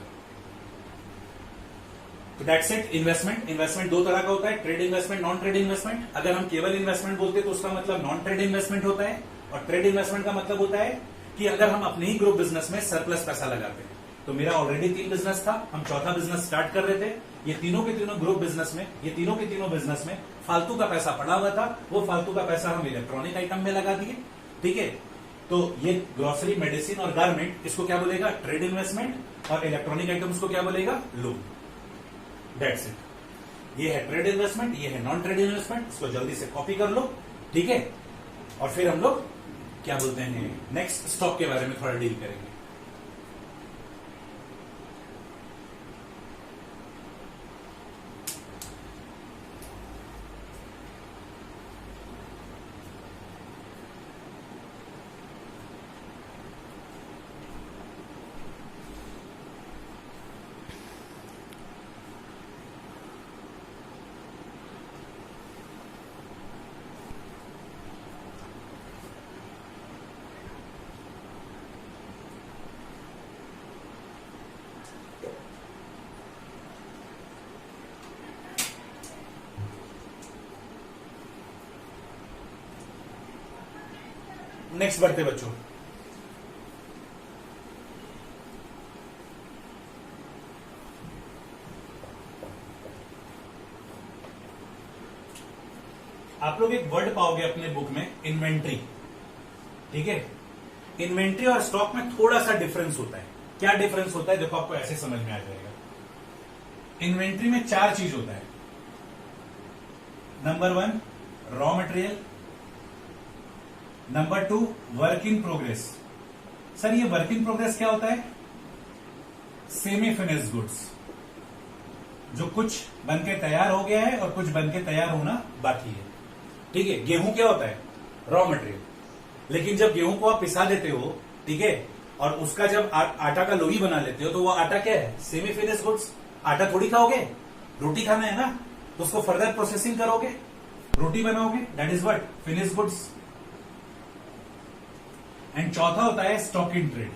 तो दैट्स इट। इन्वेस्टमेंट दो तरह का होता है, trade investment, non trade investment. अगर हम केवल इन्वेस्टमेंट बोलते हैं तो उसका मतलब नॉन ट्रेड इन्वेस्टमेंट होता है, और ट्रेड इन्वेस्टमेंट का मतलब होता है कि अगर हम अपने ही ग्रुप बिजनेस में सरप्लस पैसा लगाते हैं। तो मेरा ऑलरेडी 3 बिजनेस था, हम चौथा बिजनेस स्टार्ट कर रहे थे, ये तीनों के तीनों ग्रुप बिजनेस में, ये तीनों के तीनों बिजनेस में फालतू का पैसा पड़ा हुआ था, वो फालतू का पैसा हम इलेक्ट्रॉनिक आइटम में लगा दिए। ठीक है, तो ये ग्रोसरी, मेडिसिन और गारमेंट, इसको क्या बोलेगा, ट्रेड इन्वेस्टमेंट, और इलेक्ट्रॉनिक आइटम्स को क्या बोलेगा, लोन। That's it. ये है ट्रेड इन्वेस्टमेंट, ये है नॉन ट्रेड इन्वेस्टमेंट। इसको जल्दी से कॉपी कर लो। ठीक है, और फिर हम लोग क्या बोलते हैं, नेक्स्ट स्टॉक के बारे में थोड़ा डील करेंगे। नेक्स्ट बढ़ते बच्चों। आप लोग एक वर्ड पाओगे अपने बुक में, इन्वेंट्री। ठीक है, इन्वेंट्री और स्टॉक में थोड़ा सा डिफरेंस होता है। क्या डिफरेंस होता है देखो, आपको ऐसे समझ में आ जाएगा। इन्वेंट्री में 4 चीज होता है। Number 1 raw material, number 2 work in progress. Sir ये वर्क इन प्रोग्रेस क्या होता है? सेमी फिनिश्ड गुड्स, जो कुछ बनके तैयार हो गया है और कुछ बनके तैयार होना बाकी है। ठीक है, गेहूं क्या होता है? Raw material. लेकिन जब गेहूं को आप पिसा देते हो, ठीक है, और उसका जब आटा का लोई बना लेते हो, तो वो आटा क्या है? Semi finished goods. आटा थोड़ी खाओगे, रोटी खाना है ना, तो उसको फर्दर प्रोसेसिंग करोगे, रोटी बनाओगे, that is what? Finished goods. And चौथा होता है स्टॉक इन ट्रेड।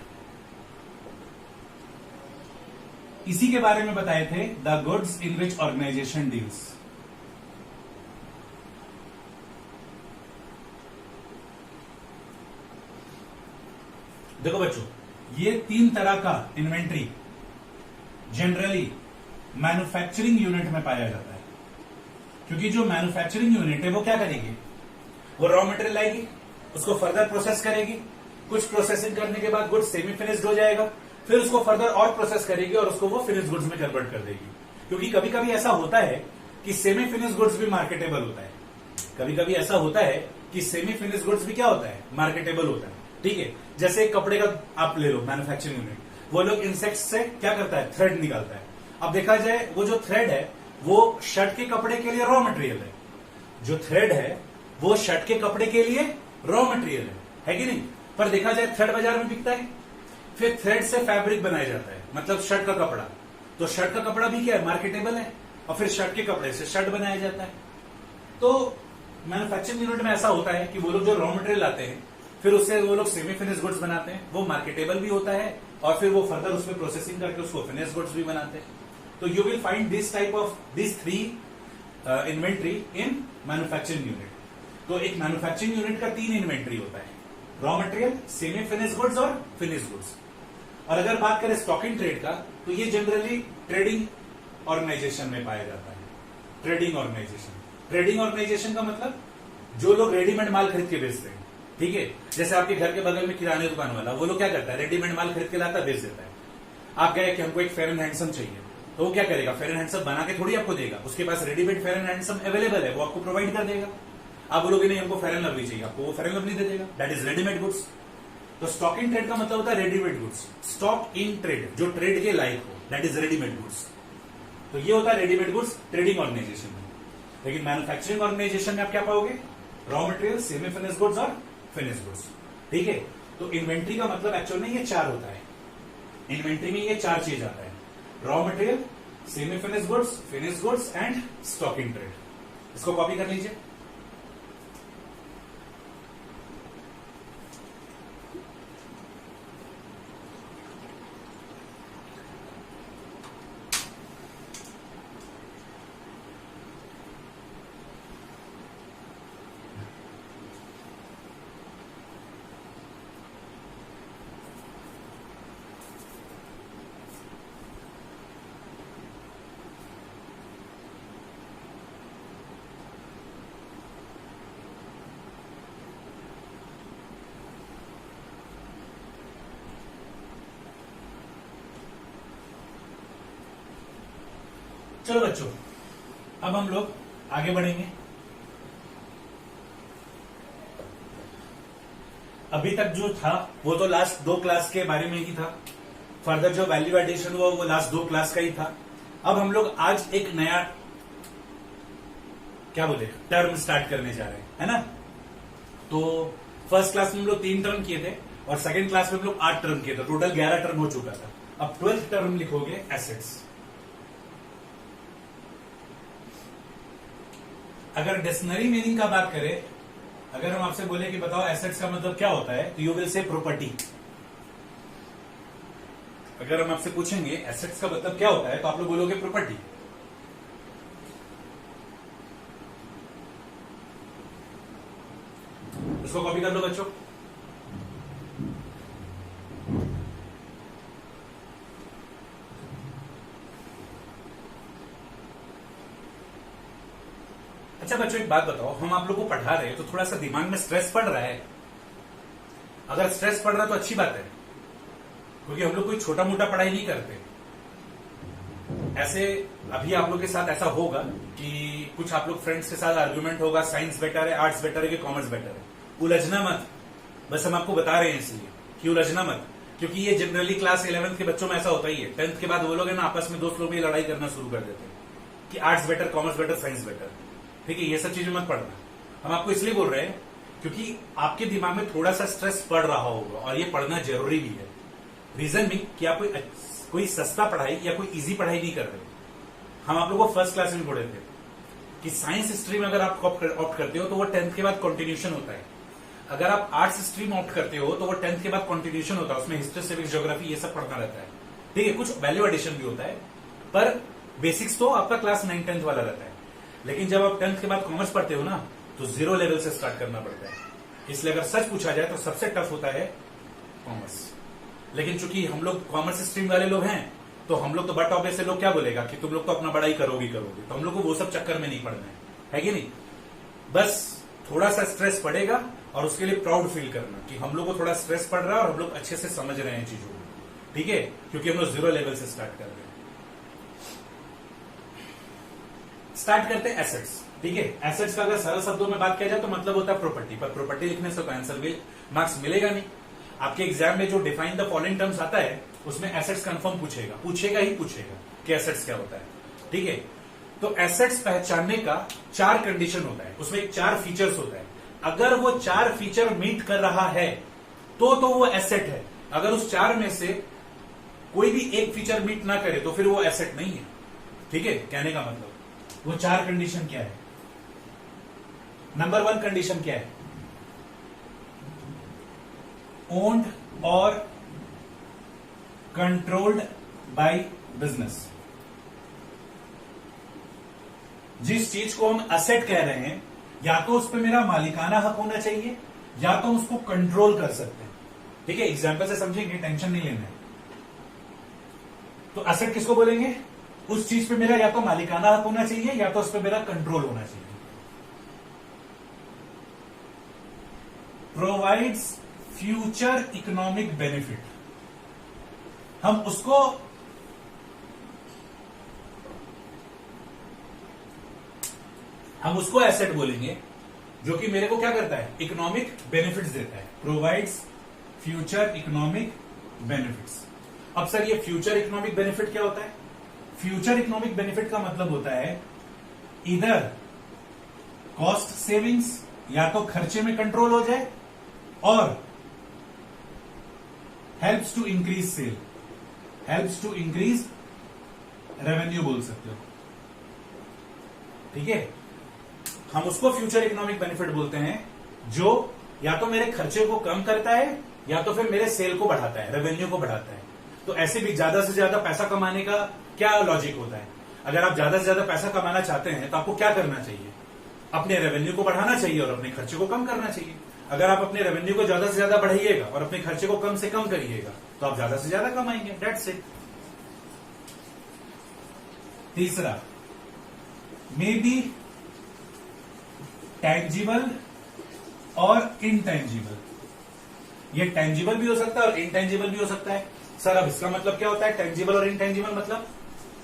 इसी के बारे में बताए थे, the goods in which organisation deals. देखो बच्चों, ये 3 तरह का इन्वेंट्री जनरली मैन्युफैक्चरिंग यूनिट में पाया जाता है। क्योंकि जो मैन्युफैक्चरिंग यूनिट है वो क्या करेगी? वो रॉ मटेरियल लाएगी, उसको फर्दर प्रोसेस करेगी, कुछ प्रोसेसिंग करने के बाद गुड्स सेमी फिनिश्ड हो जाएगा, फिर उसको फर्दर और प्रोसेस करेगी और उसको वो फिनिश्ड गुड्स में कन्वर्ट कर देगी। क्योंकि कभी कभी ऐसा होता है कि सेमी फिनिश्ड गुड्स भी मार्केटेबल होता है। कभी कभी ऐसा होता है कि सेमी फिनिश्ड गुड्स भी क्या होता है? मार्केटेबल होता है। ठीक है, जैसे एक कपड़े का आप ले लो मैन्युफैक्चरिंग यूनिट, वो लोग इंसेक्ट से क्या करता है? थ्रेड निकालता है। अब देखा जाए, वो जो थ्रेड है वो शर्ट के कपड़े के लिए रॉ मटेरियल है। जो थ्रेड है वो शर्ट के कपड़े के लिए रॉ मटेरियल है कि नहीं? पर देखा जाए थ्रेड बाजार में बिकता है, फिर थ्रेड से फैब्रिक बनाया जाता है, मतलब शर्ट का कपड़ा। तो शर्ट का कपड़ा भी क्या है? मार्केटेबल है, और फिर शर्ट के कपड़े से शर्ट बनाया जाता है। तो मैन्युफैक्चरिंग यूनिट में ऐसा होता है कि वो लोग जो रॉ मटेरियल लाते हैं, फिर उससे वो लोग सेमी फिनिश गुड्स बनाते हैं, वो मार्केटेबल भी होता है, और फिर वो फर्दर उसमें प्रोसेसिंग करके उसको फिनिश गुड्स भी बनाते हैं। तो you will find this type of this 3 inventory in manufacturing unit. तो एक मैन्युफैक्चरिंग यूनिट का 3 इन्वेंट्री होता है, raw material, semi finish goods और फिनिश गुड्स। और अगर बात करें स्टॉक इन ट्रेड का, तो ये जनरली ट्रेडिंग ऑर्गेनाइजेशन में पाया जाता है। ट्रेडिंग ऑर्गेनाइजेशन, ट्रेडिंग ऑर्गेनाइजेशन का मतलब जो लोग रेडीमेड माल खरीद के बेचते हैं। ठीक है, जैसे आपके घर के बगल में किराने दुकान वाला, वो लोग क्या करता है? रेडीमेड माल खरीद के लाता, बेच देता है। आप गए कि हमको एक फेयर एंड हैंडसम चाहिए, तो वो क्या करेगा? फेयर एंड हैंडसम बना के थोड़ी आपको देगा, उसके पास readymade fair and handsome available है, वो आपको प्रोवाइड कर देगा। आप बोलोगे नहीं हमको फेयर एंड लवली चाहिए, आपको वो फेयर एंड लवली दे देगा, दैट इज रेडीमेड गुड्स। तो स्टॉक इन ट्रेड का मतलब होता है readymade goods. Stock in trade, जो ट्रेड के लायक हो, दैट इज रेडीमेड गुड्स। तो ये होता है रेडीमेड गुड्स ट्रेडिंग ऑर्गेनाइजेशन में। लेकिन मैन्युफैक्चरिंग ऑर्गेनाइजेशन में आप क्या पाओगे? Raw material, semi finish goods और फिनिश गुड्स। ठीक है, तो इन्वेंट्री का मतलब एक्चुअल में ये 4 होता है। इन्वेंट्री में ये 4 चीज आता है, raw material, semi finish goods and stock in trade. इसको कॉपी कर लीजिए। चलो बच्चों, अब हम लोग आगे बढ़ेंगे। अभी तक जो था वो तो लास्ट 2 क्लास के बारे में ही था। फर्दर जो वैल्यू एडिशन हुआ वो लास्ट 2 क्लास का ही था। अब हम लोग आज एक नया क्या बोले टर्म स्टार्ट करने जा रहे हैं, है ना? तो फर्स्ट क्लास में हम लोग 3 टर्म किए थे और सेकंड क्लास में हम लोग 8 टर्म किए थे। टोटल 11 टर्म हो चुका था। अब 12th टर्म लिखोगे एसेट्स। अगर डिक्शनरी मीनिंग का बात करें, अगर हम आपसे बोले कि बताओ एसेट्स का मतलब क्या होता है, तो यू विल से प्रॉपर्टी। अगर हम आपसे पूछेंगे एसेट्स का मतलब क्या होता है, तो आप लोग बोलोगे प्रॉपर्टी। इसको कॉपी कर लो बच्चों। अच्छा बच्चों एक बात बताओ, हम आप लोगों को पढ़ा रहे हैं तो थोड़ा सा दिमाग में स्ट्रेस पड़ रहा है? अगर स्ट्रेस पड़ रहा है तो अच्छी बात है, क्योंकि हम लोग कोई छोटा मोटा पढ़ाई नहीं करते। ऐसे अभी आप लोग के साथ ऐसा होगा कि कुछ आप लोग फ्रेंड्स के साथ आर्ग्यूमेंट होगा, साइंस बेटर है, आर्ट्स बेटर है कि कॉमर्स बेटर है। उलझना मत, बस हम आपको बता रहे हैं इसलिए कि उलझना मत, क्योंकि ये जनरली क्लास 11th के बच्चों में ऐसा होता ही है। 10th के बाद वो लोग है ना आपस में दोस्त लोग भी लड़ाई करना शुरू कर देते हैं कि arts better, commerce better, science better. ठीक है, ये सब चीजें मत पढ़ना। हम आपको इसलिए बोल रहे हैं क्योंकि आपके दिमाग में थोड़ा सा स्ट्रेस पड़ रहा होगा और ये पढ़ना जरूरी भी है। रीजन भी कि आप कोई सस्ता पढ़ाई या कोई इजी पढ़ाई नहीं कर रहे। हम आप लोगों को फर्स्ट क्लास में पढ़े थे कि साइंस स्ट्रीम अगर आप ऑप्ट करते हो तो वो 10th के बाद कंटिन्यूशन होता है। अगर आप आर्ट्स स्ट्रीम ऑप्ट करते हो तो वो 10th के बाद कंटिन्यूशन होता है, उसमें हिस्ट्री, सिविक्स, ज्योग्राफी ये सब पढ़ना रहता है। ठीक है, कुछ वैल्यू एडिशन भी होता है, पर बेसिक्स तो आपका क्लास 9-10th वाला रहता है। लेकिन जब आप 10th के बाद कॉमर्स पढ़ते हो ना तो 0 लेवल से स्टार्ट करना पड़ता है। इसलिए अगर सच पूछा जाए तो सबसे टफ होता है कॉमर्स। लेकिन चूंकि हम लोग कॉमर्स स्ट्रीम वाले लोग हैं तो हम लोग तो बट ऑब्वियस से लोग क्या बोलेगा कि तुम लोग तो अपना बड़ाई करोगे, तो हम लोग को वो सब चक्कर में नहीं पड़ना है कि नहीं। बस थोड़ा सा स्ट्रेस पड़ेगा और उसके लिए प्राउड फील करना कि हम लोग को थोड़ा स्ट्रेस पड़ रहा है और हम लोग अच्छे से समझ रहे हैं चीजों को। ठीक है, क्योंकि हम लोग 0 लेवल से स्टार्ट कर रहे हैं। स्टार्ट करते हैं एसेट्स। ठीक है, एसेट्स का अगर सरल शब्दों में बात किया जाए तो मतलब होता है प्रॉपर्टी, पर प्रॉपर्टी लिखने से तो आंसर मार्क्स मिलेगा नहीं। आपके एग्जाम में जो डिफाइन द फॉलोइंग टर्म्स आता है उसमें एसेट्स कंफर्म पूछेगा ही कि एसेट्स क्या होता है। ठीक है, तो एसेट्स पहचानने का 4 कंडीशन होता है, उसमें 4 फीचर्स होता है। अगर वो 4 फीचर मीट कर रहा है तो वो एसेट है। अगर उस 4 में से कोई भी एक फीचर मीट ना करे तो फिर वो एसेट नहीं है। ठीक है, कहने का मतलब वो 4 कंडीशन क्या है। नंबर 1 कंडीशन क्या है? ओन्ड और कंट्रोल्ड बाय बिजनेस। जिस चीज को हम एसेट कह रहे हैं या तो उस पर मेरा मालिकाना हक होना चाहिए या तो उसको कंट्रोल कर सकते हैं। ठीक है, एग्जाम्पल से समझेंगे, टेंशन नहीं लेना है। तो एसेट किसको बोलेंगे? उस चीज पे मेरा या तो मालिकाना हक होना चाहिए या तो उस पर मेरा कंट्रोल होना चाहिए। प्रोवाइड्स फ्यूचर इकोनॉमिक बेनिफिट, हम उसको एसेट बोलेंगे जो कि मेरे को क्या करता है? इकोनॉमिक बेनिफिट्स देता है। Provides future economic benefits. अब सर ये फ्यूचर इकोनॉमिक बेनिफिट क्या होता है? फ्यूचर इकोनॉमिक बेनिफिट का मतलब होता है इधर कॉस्ट सेविंग्स, या तो खर्चे में कंट्रोल हो जाए, और helps to increase sale, helps to increase revenue बोल सकते हो। ठीक है, हम उसको फ्यूचर इकोनॉमिक बेनिफिट बोलते हैं जो या तो मेरे खर्चे को कम करता है या तो फिर मेरे सेल को बढ़ाता है, रेवेन्यू को बढ़ाता है। तो ऐसे भी ज्यादा से ज्यादा पैसा कमाने का क्या लॉजिक होता है? अगर आप ज्यादा से ज्यादा पैसा कमाना चाहते हैं तो आपको क्या करना चाहिए? अपने रेवेन्यू को बढ़ाना चाहिए और अपने खर्चे को कम करना चाहिए। अगर आप अपने रेवेन्यू को ज्यादा से ज्यादा बढ़ाइएगा और अपने खर्चे को कम से कम करिएगा तो आप ज्यादा से ज्यादा कमाएंगे। That's it. तीसरा, मे बी टेंजिबल और इनटेंजिबल। ये टेंजिबल भी हो सकता है और इनटेंजिबल भी हो सकता है। सर अब इसका मतलब क्या होता है? टेंजिबल और इनटेंजिबल मतलब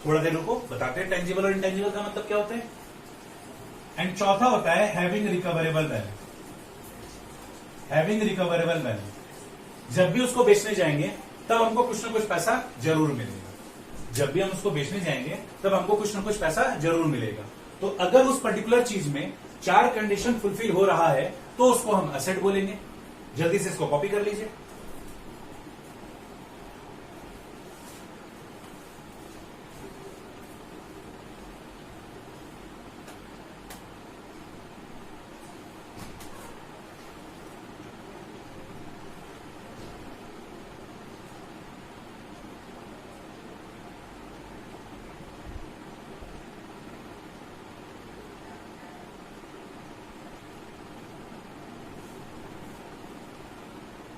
थोड़ा देर रुको, बताते हैं टेंजिबल और इनटेंजिबल का मतलब क्या होता है। एंड चौथा होता है having recoverable value. Having recoverable value, जब भी उसको बेचने जाएंगे तब हमको कुछ ना कुछ पैसा जरूर मिलेगा। जब भी हम उसको बेचने जाएंगे तब हमको कुछ ना कुछ पैसा जरूर मिलेगा। तो अगर उस पर्टिकुलर चीज में 4 कंडीशन फुलफिल हो रहा है तो उसको हम एसेट बोलेंगे। जल्दी से इसको कॉपी कर लीजिए।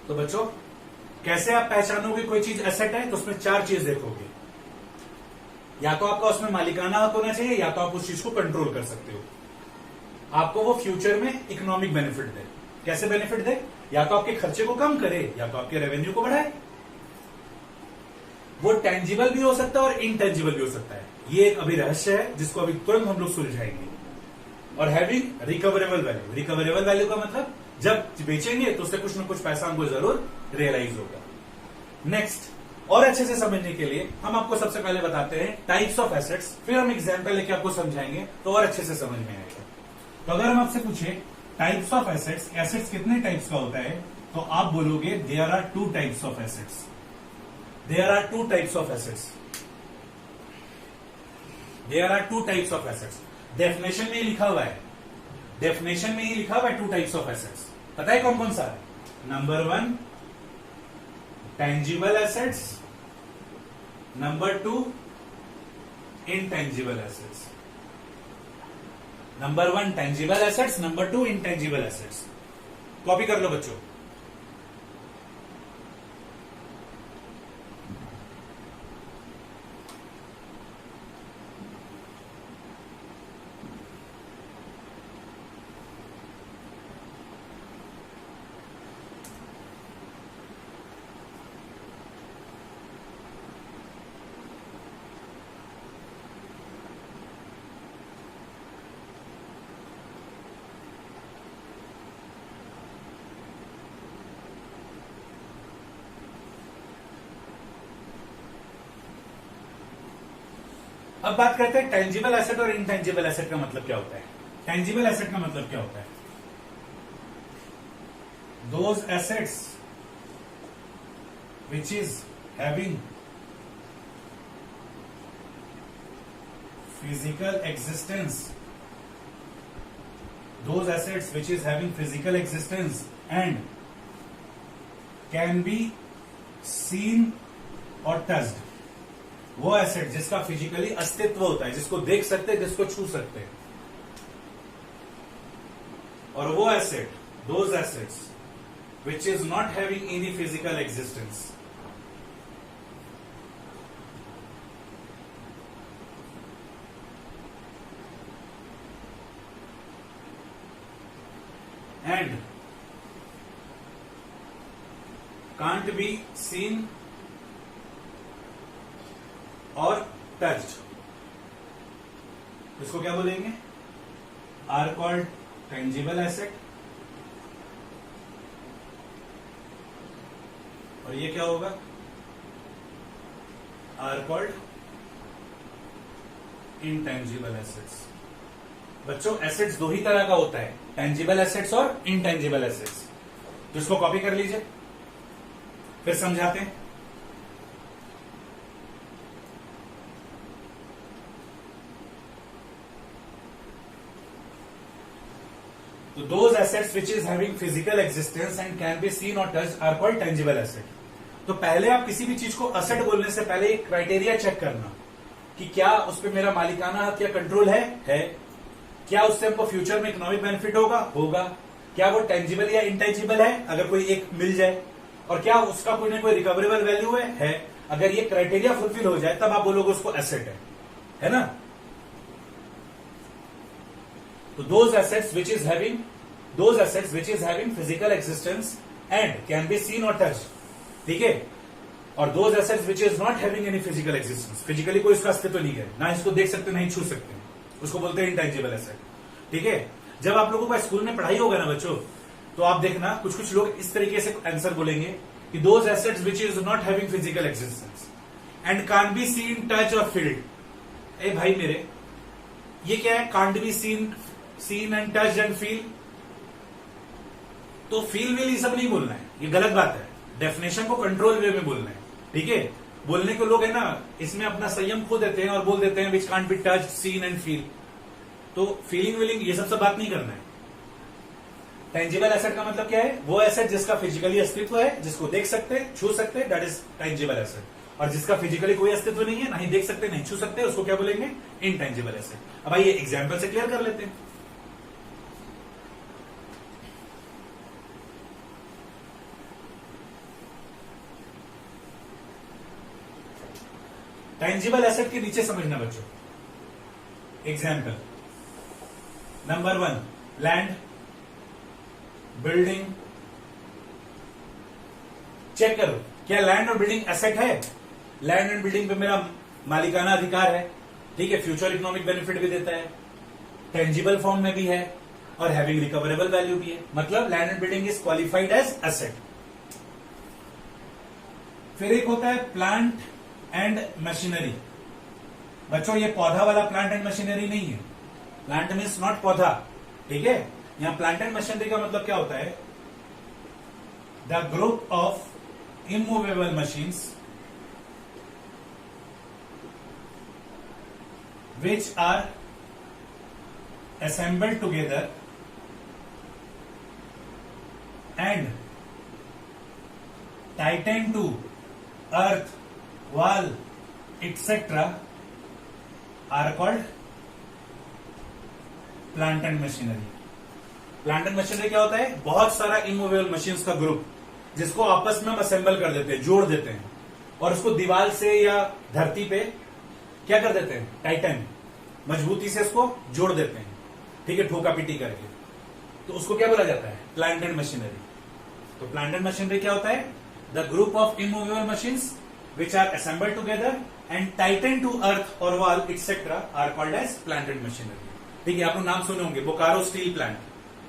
तो बच्चों, कैसे आप पहचानोगे कोई चीज एसेट है? तो उसमें 4 चीज देखोगे। या तो आपका उसमें मालिकाना हक होना चाहिए या तो आप उस चीज को कंट्रोल कर सकते हो। आपको वो फ्यूचर में इकोनॉमिक बेनिफिट दे। कैसे बेनिफिट दे? या तो आपके खर्चे को कम करे या तो आपके रेवेन्यू को बढ़ाए। वो टेंजिबल भी हो सकता है और इनटेंजिबल भी हो सकता है। ये एक अभी रहस्य है जिसको अभी तुरंत हम लोग सुलझाएंगे। और having recoverable value, recoverable value का मतलब जब बेचेंगे तो उससे कुछ ना कुछ पैसा हमको जरूर रियलाइज होगा। नेक्स्ट, और अच्छे से समझने के लिए हम आपको सबसे पहले बताते हैं टाइप्स ऑफ एसेट्स, फिर हम एग्जांपल लेके आपको समझाएंगे तो और अच्छे से समझ में आएगा। तो अगर हम आपसे पूछे टाइप्स ऑफ एसेट्स, एसेट्स कितने टाइप्स का होता है, तो आप बोलोगे there are two types of assets. There are two types of assets. There are two types of assets. Definition में ही लिखा हुआ है, डेफिनेशन में ही लिखा हुआ है टू टाइप्स ऑफ एसेट्स। पता है कौन कौन सा है? Number 1 tangible assets, number 2 intangible assets. Number 1 tangible assets, number 2 intangible assets. Copy कर लो बच्चों। अब बात करते हैं टेंजिबल एसेट और इनटेंजिबल एसेट का मतलब क्या होता है। टेंजिबल एसेट का मतलब क्या होता है? Those assets which is having physical existence, those assets which is having physical existence and can be seen or touched। वो एसेट जिसका फिजिकली अस्तित्व होता है, जिसको देख सकते हैं, जिसको छू सकते हैं। और वो asset, those assets which is not having any physical existence, and can't be seen or touched, इसको क्या बोलेंगे? Are called tangible asset. और ये क्या होगा? Are called intangible assets. बच्चों एसेट्स दो ही तरह का होता है, टेंजिबल एसेट्स और इनटेंजिबल एसेट्स। तो इसको कॉपी कर लीजिए, फिर समझाते हैं। तो those assets which is having physical existence and can be seen और touched are called tangible asset. तो पहले आप किसी भी चीज को एसेट बोलने से पहले एक क्राइटेरिया चेक करना कि क्या उस पर मेरा मालिकाना हक या कंट्रोल है। क्या उससे हमको फ्यूचर में इकोनॉमिक बेनिफिट होगा। क्या वो टेंजिबल या इनटेंजिबल है, अगर कोई एक मिल जाए। और क्या उसका कोई ना कोई रिकवरेबल वैल्यू है। अगर ये क्राइटेरिया फुलफिल हो जाए तब आप बोलोगे उसको एसेट है ना। तो those assets which is having physical existence and can be seen or touched, ठीक है। और those assets which is not having any physical existence, physically कोई उसका अस्तित्व नहीं है, ना इसको देख सकते नहीं छू सकते, उसको बोलते हैं इंटेंजिबल एसेट। ठीक है। जब आप लोगों का स्कूल में पढ़ाई होगा ना बच्चों, तो आप देखना कुछ कुछ लोग इस तरीके से आंसर बोलेंगे कि those assets which is not having physical existence and can't be seen, touch और filled। ए भाई मेरे, ये क्या है? can't be seen and touched and feel। तो फील विल ये सब नहीं बोलना है, ये गलत बात है। डेफिनेशन को कंट्रोल वे में बोलना है, ठीक है। बोलने को लोग है ना इसमें अपना संयम खो देते हैं और बोल देते हैं which can't be touch, seen and feel. तो फीलिंग विलिंग ये सब बात नहीं करना है। टेंजिबल एसेट का मतलब क्या है? वो एसेट जिसका फिजिकली अस्तित्व है, जिसको देख सकते हैं, छू सकते हैं, दैट इज टेंजिबल एसेट। और जिसका फिजिकली कोई अस्तित्व नहीं है, नहीं देख सकते नहीं छू सकते, उसको क्या बोलेंगे? Intangible asset. अब आइए एग्जाम्पल से क्लियर कर लेते हैं। टेंजिबल एसेट के नीचे समझना बच्चों। Example number 1, land, building, check करो क्या लैंड और बिल्डिंग एसेट है? लैंड एंड बिल्डिंग पे मेरा मालिकाना अधिकार है, ठीक है, फ्यूचर इकोनॉमिक बेनिफिट भी देता है, टेंजिबल फॉर्म में भी है और हैविंग रिकवरेबल वैल्यू भी है, मतलब land and building is qualified as asset. फिर एक होता है प्लांट एंड मशीनरी। बच्चों ये पौधा वाला प्लांट एंड मशीनरी नहीं है, प्लांट मीन्स नॉट पौधा, ठीक है। यहां प्लांट एंड मशीनरी का मतलब क्या होता है? The group of immovable machines which are assembled together and tightened to earth, wall, etc. are called plant and machinery. Plant and machinery क्या होता है? बहुत सारा इमूवेबल मशीन्स का ग्रुप जिसको आपस में हम असेंबल कर देते हैं, जोड़ देते हैं और उसको दीवार से या धरती पे क्या कर देते हैं? टाइटन, मजबूती से उसको जोड़ देते हैं, ठीक है, ठोका पीटी करके। तो उसको क्या बोला जाता है? Plant and machinery. तो प्लांट एंड मशीनरी क्या होता है? The group of immovable machines which are assembled together and tighten to earth और wall etcetera are called as plant and machinery. ठीक है, आप लोग नाम सुने होंगे बोकारो स्टील प्लांट।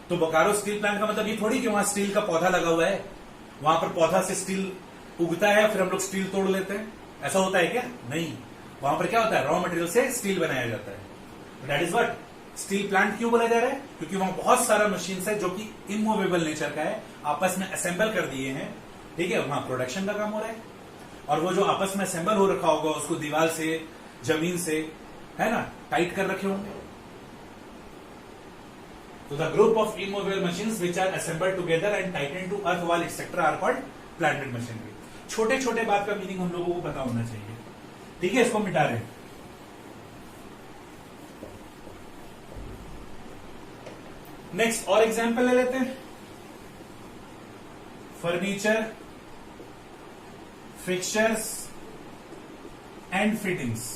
तो बोकारो स्टील प्लांट का मतलब ये थोड़ी कि वहां स्टील का पौधा लगा हुआ है, वहां पर पौधा से स्टील उगता है फिर हम लोग स्टील तोड़ लेते हैं, ऐसा होता है क्या? नहीं, वहां पर क्या होता है? रॉ मटेरियल से स्टील बनाया जाता है। That is what steel plant क्यों बोला जा रहा है? क्योंकि वहां बहुत सारा मशीन है जो कि इमूवेबल नेचर का है, आपस में असेंबल कर दिए हैं, ठीक है, वहां प्रोडक्शन का काम हो रहा है। और वो जो आपस में असेंबल हो रखा होगा उसको दीवार से, जमीन से, है ना, टाइट कर रखे होंगे। तो the group of immovable machines which are assembled together and tighten to earth, wall etcetera are called plant and machinery. छोटे छोटे बात का मीनिंग हम लोगों को पता होना चाहिए, ठीक है। इसको मिटा रहे हैं। नेक्स्ट और एग्जांपल ले लेते हैं। Furniture, fixtures and fittings.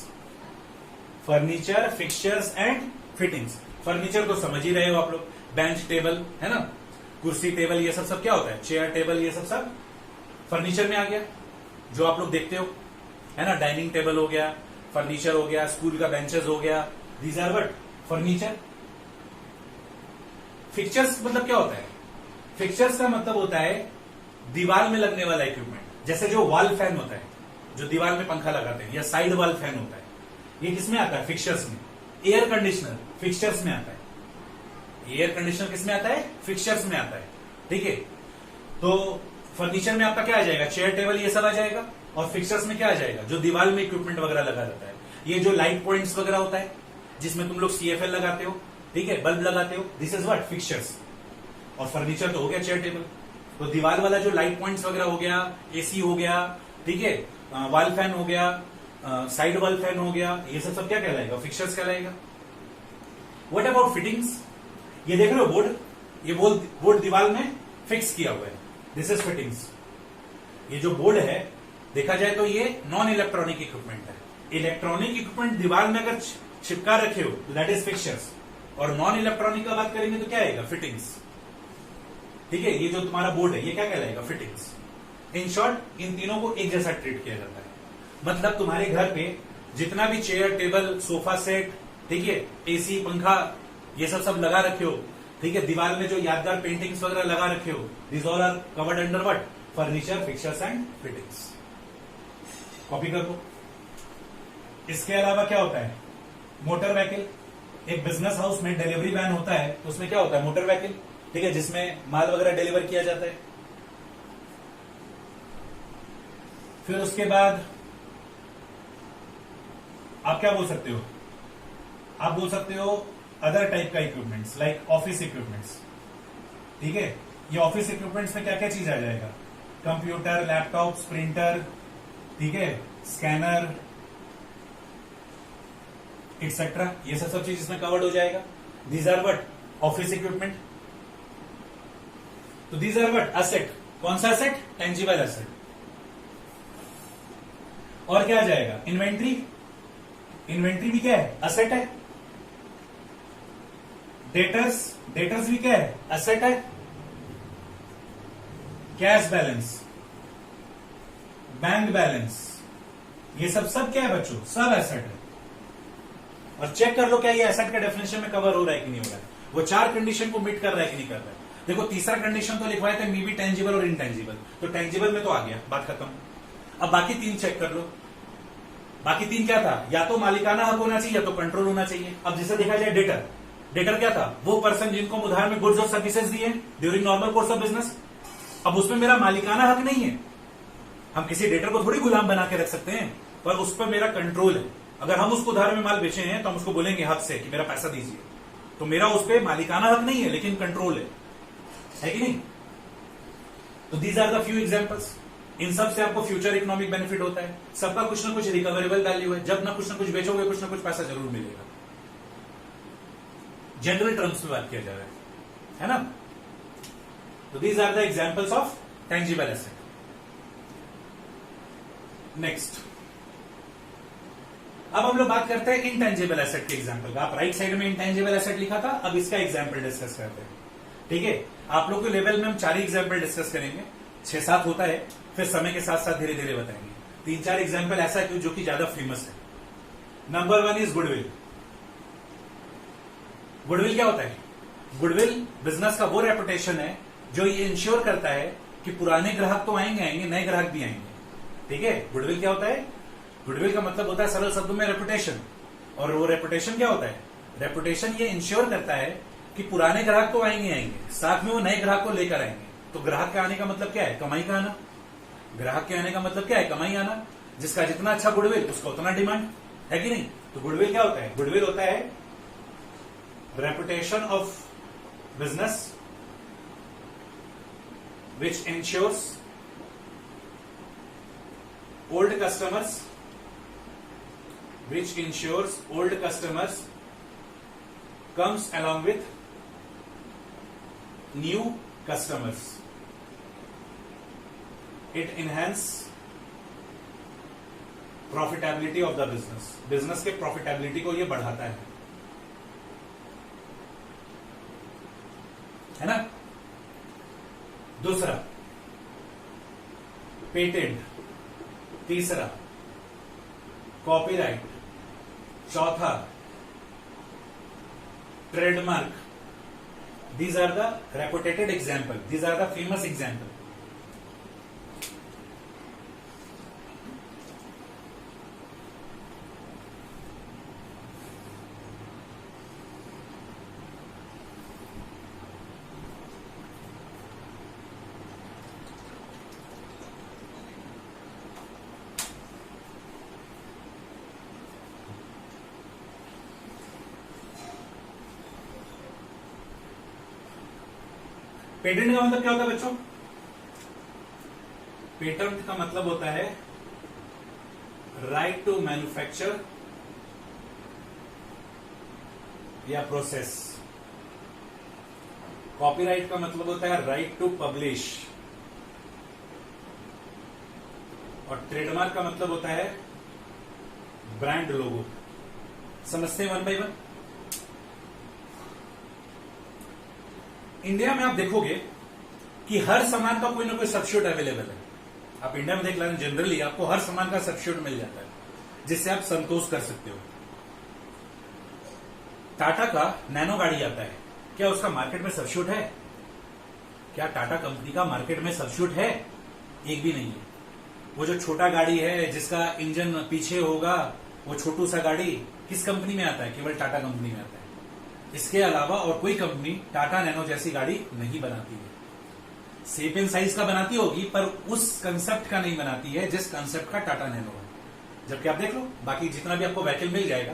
Furniture, fixtures and fittings. Furniture तो समझ ही रहे हो आप लोग, बेंच, टेबल, है ना, कुर्सी, टेबल, ये सब क्या होता है? चेयर, टेबल, ये सब फर्नीचर में आ गया, जो आप लोग देखते हो, है ना। डाइनिंग टेबल हो गया, फर्नीचर हो गया, स्कूल का बेंचेस हो गया, these are what? Furniture. Fixtures मतलब क्या होता है? फिक्सचर्स का मतलब होता है दीवार में लगने वाला इक्विपमेंट। जैसे जो वॉल फैन होता है, जो दीवार में पंखा लगाते हैं, या साइड वॉल फैन होता है, ये किसमें आता है? फिक्सचर्स में। एयर कंडीशनर फिक्सचर्स में आता है। एयर कंडीशनर किसमें आता है? फिक्सचर्स में आता है, ठीक है। तो फर्नीचर में आपका क्या आ जाएगा? चेयर, टेबल, ये सब आ जाएगा। और फिक्सचर्स में क्या आ जाएगा? जो दीवार में इक्विपमेंट वगैरह लगा रहता है, ये जो लाइट पॉइंट्स वगैरह होता है जिसमें तुम लोग CFL लगाते हो, ठीक है, बल्ब लगाते हो, दिस इज व्हाट? फिक्सचर्स। और फर्नीचर तो हो गया चेयर, टेबल। तो दीवार वाला जो लाइट पॉइंट्स वगैरह हो गया, AC हो गया, ठीक है, वॉल फैन हो गया, साइड वॉल फैन हो गया, ये सब क्या कहलाएगा? फिक्सचर्स कहलाएगा। What about fittings? ये देख रहे हो बोर्ड, ये बोर्ड दीवार में फिक्स किया हुआ है, दिस इज फिटिंग्स। ये जो बोर्ड है देखा जाए तो ये नॉन इलेक्ट्रॉनिक इक्विपमेंट है। इलेक्ट्रॉनिक इक्विपमेंट दीवार में अगर चिपका रखे हो तो दैट इज फिक्सचर्स, और नॉन इलेक्ट्रॉनिक का बात करेंगे तो क्या आएगा? फिटिंग्स, ठीक है। ये जो तुम्हारा बोर्ड है ये क्या कहलाएगा? फिटिंग्स। इन शॉर्ट इन तीनों को एक जैसा ट्रीट किया जाता है। मतलब तुम्हारे घर पे जितना भी चेयर, टेबल, सोफा सेट, ठीक है, AC, पंखा, ये सब लगा रखे हो, ठीक है, दीवार में जो यादगार पेंटिंग्स वगैरह लगा रखे हो, this all are covered under what? Furniture, fixtures and fittings. Copy कर दो। इसके अलावा क्या होता है? Motor vehicle. एक बिजनेस हाउस में डिलीवरी वैन होता है तो उसमें क्या होता है? मोटर व्हीकल, ठीक है, जिसमें माल वगैरह डिलीवर किया जाता है। फिर उसके बाद आप क्या बोल सकते हो? आप बोल सकते हो अदर टाइप का इक्विपमेंट्स लाइक ऑफिस इक्विपमेंट्स, ठीक है। ये ऑफिस इक्विपमेंट्स में क्या क्या चीज आ जाएगा? कंप्यूटर, लैपटॉप, प्रिंटर, ठीक है, स्कैनर एक्सेट्रा, ये सब चीज इसमें कवर्ड हो जाएगा। These are what? Office equipment. तो दीज आर व्हाट? एसेट। कौन सा एसेट? Tangible asset. और क्या आ जाएगा? इन्वेंट्री। इन्वेंट्री भी क्या है? एसेट है। डेटर्स, डेटर्स भी क्या है? एसेट है। कैश बैलेंस, बैंक बैलेंस, ये सब क्या है बच्चों? सब एसेट है। और चेक कर लो क्या ये एसेट का डेफिनेशन में कवर हो रहा है कि नहीं हो रहा है, वो 4 कंडीशन को मीट कर रहा है कि नहीं कर रहा है। देखो तीसरा कंडीशन तो लिखवाए थे मे बी टेंजिबल और इनटेंजिबल, तो टेंजिबल में तो आ गया, बात खत्म। अब बाकी 3 चेक कर लो। बाकी 3 क्या था? या तो मालिकाना हक होना चाहिए या तो कंट्रोल होना चाहिए। अब जैसे देखा जाए डेटर, डेटर क्या था? वो पर्सन जिनको हम उधार में गुड्स और सर्विसेज दिए during normal course of business. अब उसमें मेरा मालिकाना हक नहीं है, हम किसी डेटर को थोड़ी गुलाम बना के रख सकते हैं, पर उस पर मेरा कंट्रोल है। अगर हम उसको उधार में माल बेचे हैं तो हम उसको बोलेंगे हक से कि मेरा पैसा दीजिए, तो मेरा उस पर मालिकाना हक नहीं है लेकिन कंट्रोल है कि नहीं? तो these are the few examples. इन सब से आपको फ्यूचर इकोनॉमिक बेनिफिट होता है, सबका कुछ ना कुछ रिकवरेबल वैल्यू है। जब ना कुछ बेचोगे कुछ ना कुछ पैसा जरूर मिलेगा। जनरल टर्म्स में बात किया जा रहा है ना? तो these are the examples of tangible asset. Next, अब हम लोग बात करते हैं इनटेंजिबल एसेट के एग्जांपल का। आप राइट साइड में इनटेंजिबल एसेट लिखा था, अब इसका एग्जांपल डिस्कस करते हैं। ठीक है, आप लोग के लेवल में हम 4 एग्जांपल डिस्कस करेंगे, 6-7 होता है, फिर समय के साथ साथ धीरे धीरे बताएंगे। 3-4 एग्जांपल ऐसा क्यों जो कि ज्यादा फेमस है। Number 1 is goodwill. गुडविल क्या होता है? गुडविल बिजनेस का वो रेपुटेशन है जो ये इंश्योर करता है कि पुराने ग्राहक तो आएंगे, नए ग्राहक भी आएंगे। ठीक है, गुडविल क्या होता है? गुडविल का मतलब होता है सरल शब्दों में रेपुटेशन। और वो रेपुटेशन क्या होता है? रेपुटेशन ये इंश्योर करता है कि पुराने ग्राहक तो आएंगे, साथ में वो नए ग्राहक को लेकर आएंगे। तो ग्राहक के आने का मतलब क्या है? कमाई का आना। ग्राहक के आने का मतलब क्या है? कमाई आना। जिसका जितना अच्छा गुडविल उसका उतना डिमांड, है कि नहीं? तो गुडविल क्या होता है? गुडविल होता है reputation of business which ensures old customers, which ensures old customers comes along with new customers. It enhance profitability of the business. Business के profitability को ये बढ़ाता है ना? दूसरा पेटेंट, तीसरा कॉपीराइट, चौथा trademark. These are the reputed example, these are the famous example. Patent का मतलब क्या होता है बच्चों? पेटेंट का मतलब होता है राइट टू मैन्युफैक्चर या प्रोसेस। कॉपीराइट का मतलब होता है राइट टू पब्लिश। और ट्रेडमार्क का मतलब होता है ब्रांड लोगो। समझते हैं 1 बाय 1। इंडिया में आप देखोगे कि हर सामान का कोई ना कोई सब्स्टिट्यूट अवेलेबल है। आप इंडिया में देख लेना, जनरली आपको हर सामान का सब्स्टिट्यूट मिल जाता है जिससे आप संतोष कर सकते हो। टाटा का नैनो गाड़ी आता है, क्या उसका मार्केट में सब्स्टिट्यूट है? क्या टाटा कंपनी का मार्केट में सब्स्टिट्यूट है? एक भी नहीं है। वो जो छोटा गाड़ी है जिसका इंजन पीछे होगा, वो छोटू सा गाड़ी किस कंपनी में आता है? केवल टाटा कंपनी में आता है। इसके अलावा और कोई कंपनी टाटा नैनो जैसी गाड़ी नहीं बनाती है। सेप इन साइज का बनाती होगी पर उस कंसेप्ट का नहीं बनाती है जिस कंसेप्ट का टाटा नैनो है। जबकि आप देख लो बाकी जितना भी आपको व्हीकल मिल जाएगा,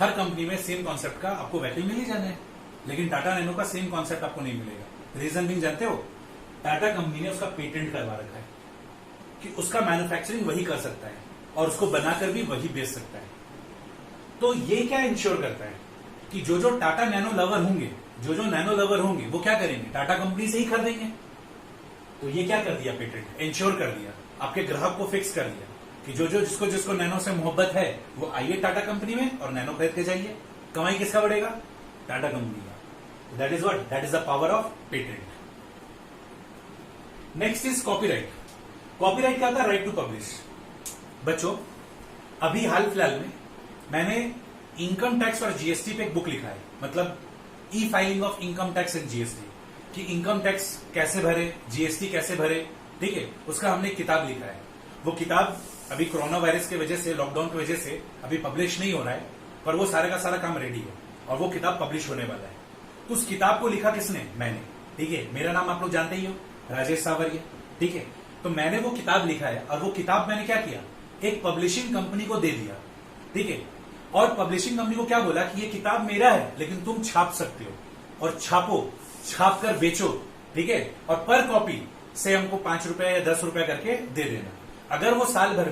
हर कंपनी में सेम कॉन्सेप्ट का आपको व्हीकल मिल ही जाना है, लेकिन टाटा नैनो का सेम कॉन्सेप्ट आपको नहीं मिलेगा। रीजन भी जानते हो? टाटा कंपनी ने उसका पेटेंट करवा रखा है कि उसका मैन्युफैक्चरिंग वही कर सकता है और उसको बनाकर भी वही बेच सकता है। तो ये क्या इंश्योर करता है कि जो जो टाटा नैनो लवर होंगे, जो जो नैनो लवर होंगे, वो क्या करेंगे? टाटा कंपनी से ही खरीदेंगे। तो ये क्या कर दिया? पेटेंट इंश्योर कर दिया, आपके ग्राहक को फिक्स कर दिया कि जो जो जिसको नैनो से मोहब्बत है वो आइए टाटा कंपनी में और नैनो खरीद के जाइए। कमाई किसका बढ़ेगा? टाटा कंपनी का। That is what, that is the power of patent. Next is copyright. Copyright क्या होता है? Right to publish. बच्चों अभी हाल फिलहाल में मैंने इनकम टैक्स और जीएसटी पे एक बुक लिखा है, मतलब ई filing of income tax and GST, कि इनकम टैक्स कैसे भरे, जीएसटी कैसे भरे. ठीक है, उसका हमने किताब लिखा है. वो किताब अभी कोरोना वायरस की वजह से, लॉकडाउन की वजह से अभी पब्लिश नहीं हो रहा है, पर वो सारे का सारा काम रेडी है और वो किताब पब्लिश होने वाला है. तो उस किताब को लिखा किसने? मैंने. ठीक है, मेरा नाम आप लोग जानते ही हो, राजेश सावरिया. ठीक है, तो मैंने वो किताब लिखा है और वो किताब मैंने क्या किया, एक पब्लिशिंग कंपनी को दे दिया. ठीक है, और पब्लिशिंग कंपनी को क्या बोला कि ये किताब मेरा है लेकिन तुम छाप सकते हो, और छापो, छाप कर बेचो. ठीक है, और पर कॉपी से हमको 5 रुपए या 10 रुपए करके दे देना. अगर वो साल भर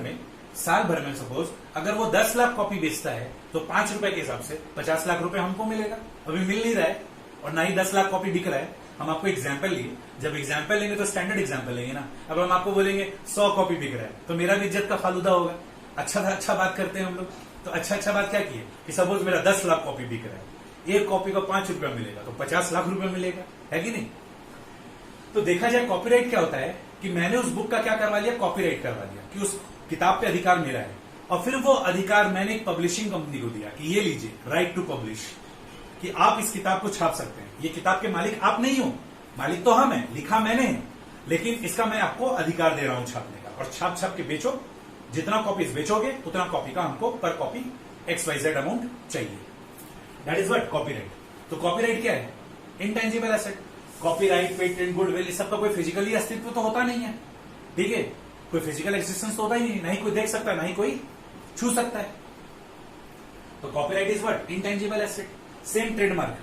में सपोज अगर वो 10 लाख कॉपी बेचता है तो 5 रुपए के हिसाब से 50 लाख रुपए हमको मिलेगा. अभी मिल नहीं रहा है और ना ही 10 लाख कॉपी बिक रहा है. हम आपको एग्जाम्पल लिए, जब एग्जाम्पल लेंगे तो स्टैंडर्ड एग्जाम्पल लेंगे ना. अब हम आपको बोलेंगे 100 कॉपी बिक रहा है तो मेरा भी इज्जत का फालूदा होगा. अच्छा बात करते हैं हम लोग. तो अच्छा बात क्या की है कि सपोज मेरा 10 लाख कॉपी बिक रहा है, एक कॉपी का 5 रुपया मिलेगा तो 50 लाख रुपया मिलेगा, है कि नहीं. तो देखा जाए कॉपीराइट क्या होता है कि मैंने उस बुक का क्या करवा लिया, कॉपीराइट करवा लिया, कि उस किताब पे अधिकार मेरा है, और फिर वो अधिकार मैंने एक पब्लिशिंग कंपनी को दिया कि ये लीजिए, राइट टू पब्लिश, कि आप इस किताब को छाप सकते हैं. ये किताब के मालिक आप नहीं हो, मालिक तो हम हैं, लिखा मैंने है, लेकिन इसका मैं आपको अधिकार दे रहा हूं छापने का, और छाप के बेचो. जितना कॉपीज बेचोगे उतना कॉपी का हमको पर कॉपी XYZ अमाउंट चाहिए. That is what copyright. तो कॉपीराइट क्या है? Intangible asset. Copyright, patent, goodwill, इस सबका कोई फिजिकली अस्तित्व तो होता नहीं है. ठीक है, कोई फिजिकल एक्जिस्टेंस तो होता ही नहीं, ना ही कोई देख सकता है, ना ही कोई छू सकता है. तो copyright is what, intangible asset. Same trademark.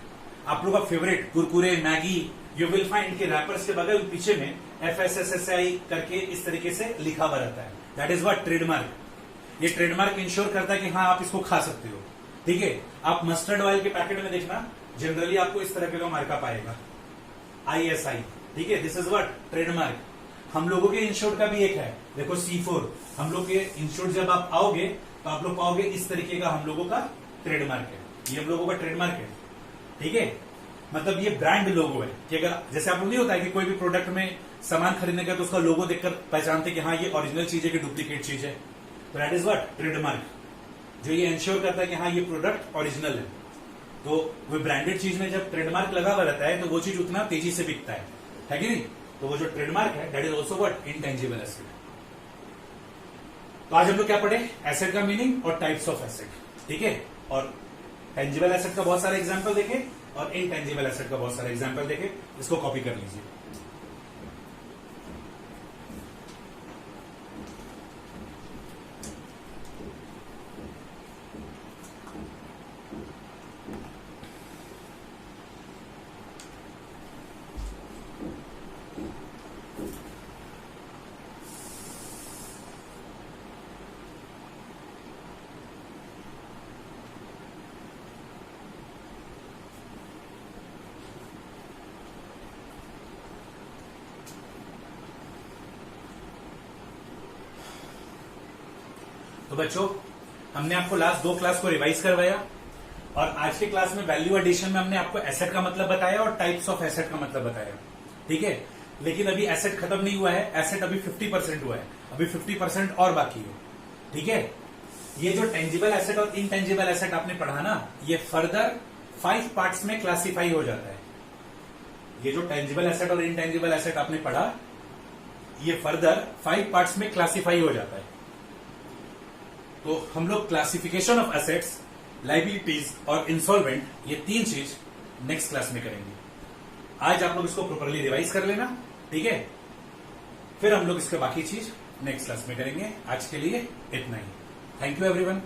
आप लोग का favourite Kurkure, Maggi, you will find के रैपर्स के बगल पीछे में FSSAI करके इस तरीके से लिखा हुआ रहता है. That is what trademark. ये ट्रेडमार्क इंश्योर करता है कि हाँ आप इसको खा सकते हो. ठीक है, आप मस्टर्ड ऑयल के पैकेट में देखना, जनरली आपको इस तरह का मार्का पाएगा, ISI. ठीक है, दिस इज व्हाट ट्रेडमार्क. हम लोगों के इंश्योर्ड का भी एक है, देखो C4. हम लोग के इंश्योर्ड जब आप आओगे तो आप लोग पाओगे इस तरीके का हम लोगों का ट्रेडमार्क है. ये हम लोगों का ट्रेडमार्क है. ठीक है, मतलब ये ब्रांड लोगो है कि अगर जैसे आप लोग नहीं होता है कि कोई भी प्रोडक्ट में सामान खरीदने का तो उसका लोगो देखकर पहचानते कि हाँ ये ओरिजिनल चीज है कि डुप्लीकेट चीज है. तो दैट इज व्हाट ट्रेडमार्क, जो ये इंश्योर करता है कि हाँ ये प्रोडक्ट ओरिजिनल है. तो वो ब्रांडेड चीज में जब ट्रेडमार्क लगा हुआ रहता है तो वो चीज उतना तेजी से बिकता है कि नहीं. तो वो जो ट्रेडमार्क है that is also what intangible asset. तो आज हम लोग क्या पढ़े, एसेट का मीनिंग और टाइप्स ऑफ एसेट. ठीक है, और टेंजिबल एसेट का बहुत सारे एग्जांपल देखे और इनटेंजिबल एसेट का बहुत सारे एग्जांपल देखे. इसको कॉपी कर लीजिए. तो बच्चों हमने आपको लास्ट 2 क्लास को रिवाइज करवाया और आज की क्लास में वैल्यू एडिशन में हमने आपको एसेट का मतलब बताया और टाइप्स ऑफ एसेट का मतलब बताया. ठीक है, लेकिन अभी एसेट खत्म नहीं हुआ है, एसेट अभी 50% हुआ है, अभी 50% और बाकी है. ठीक है, ये जो टेंजिबल एसेट और इनटेंजिबल एसेट आपने पढ़ा ना, ये फर्दर 5 पार्ट्स में क्लासिफाई हो जाता है. ये जो टेंजिबल एसेट और इनटेंजिबल एसेट आपने पढ़ा, ये फर्दर 5 पार्ट्स में क्लासिफाई हो जाता है. तो हम लोग क्लासिफिकेशन ऑफ एसेट्स, लाइबिलिटीज और इंसॉल्वेंट, ये 3 चीज नेक्स्ट क्लास में करेंगे. आज आप लोग इसको प्रॉपरली रिवाइज कर लेना. ठीक है, फिर हम लोग इसके बाकी चीज नेक्स्ट क्लास में करेंगे. आज के लिए इतना ही. Thank you everyone.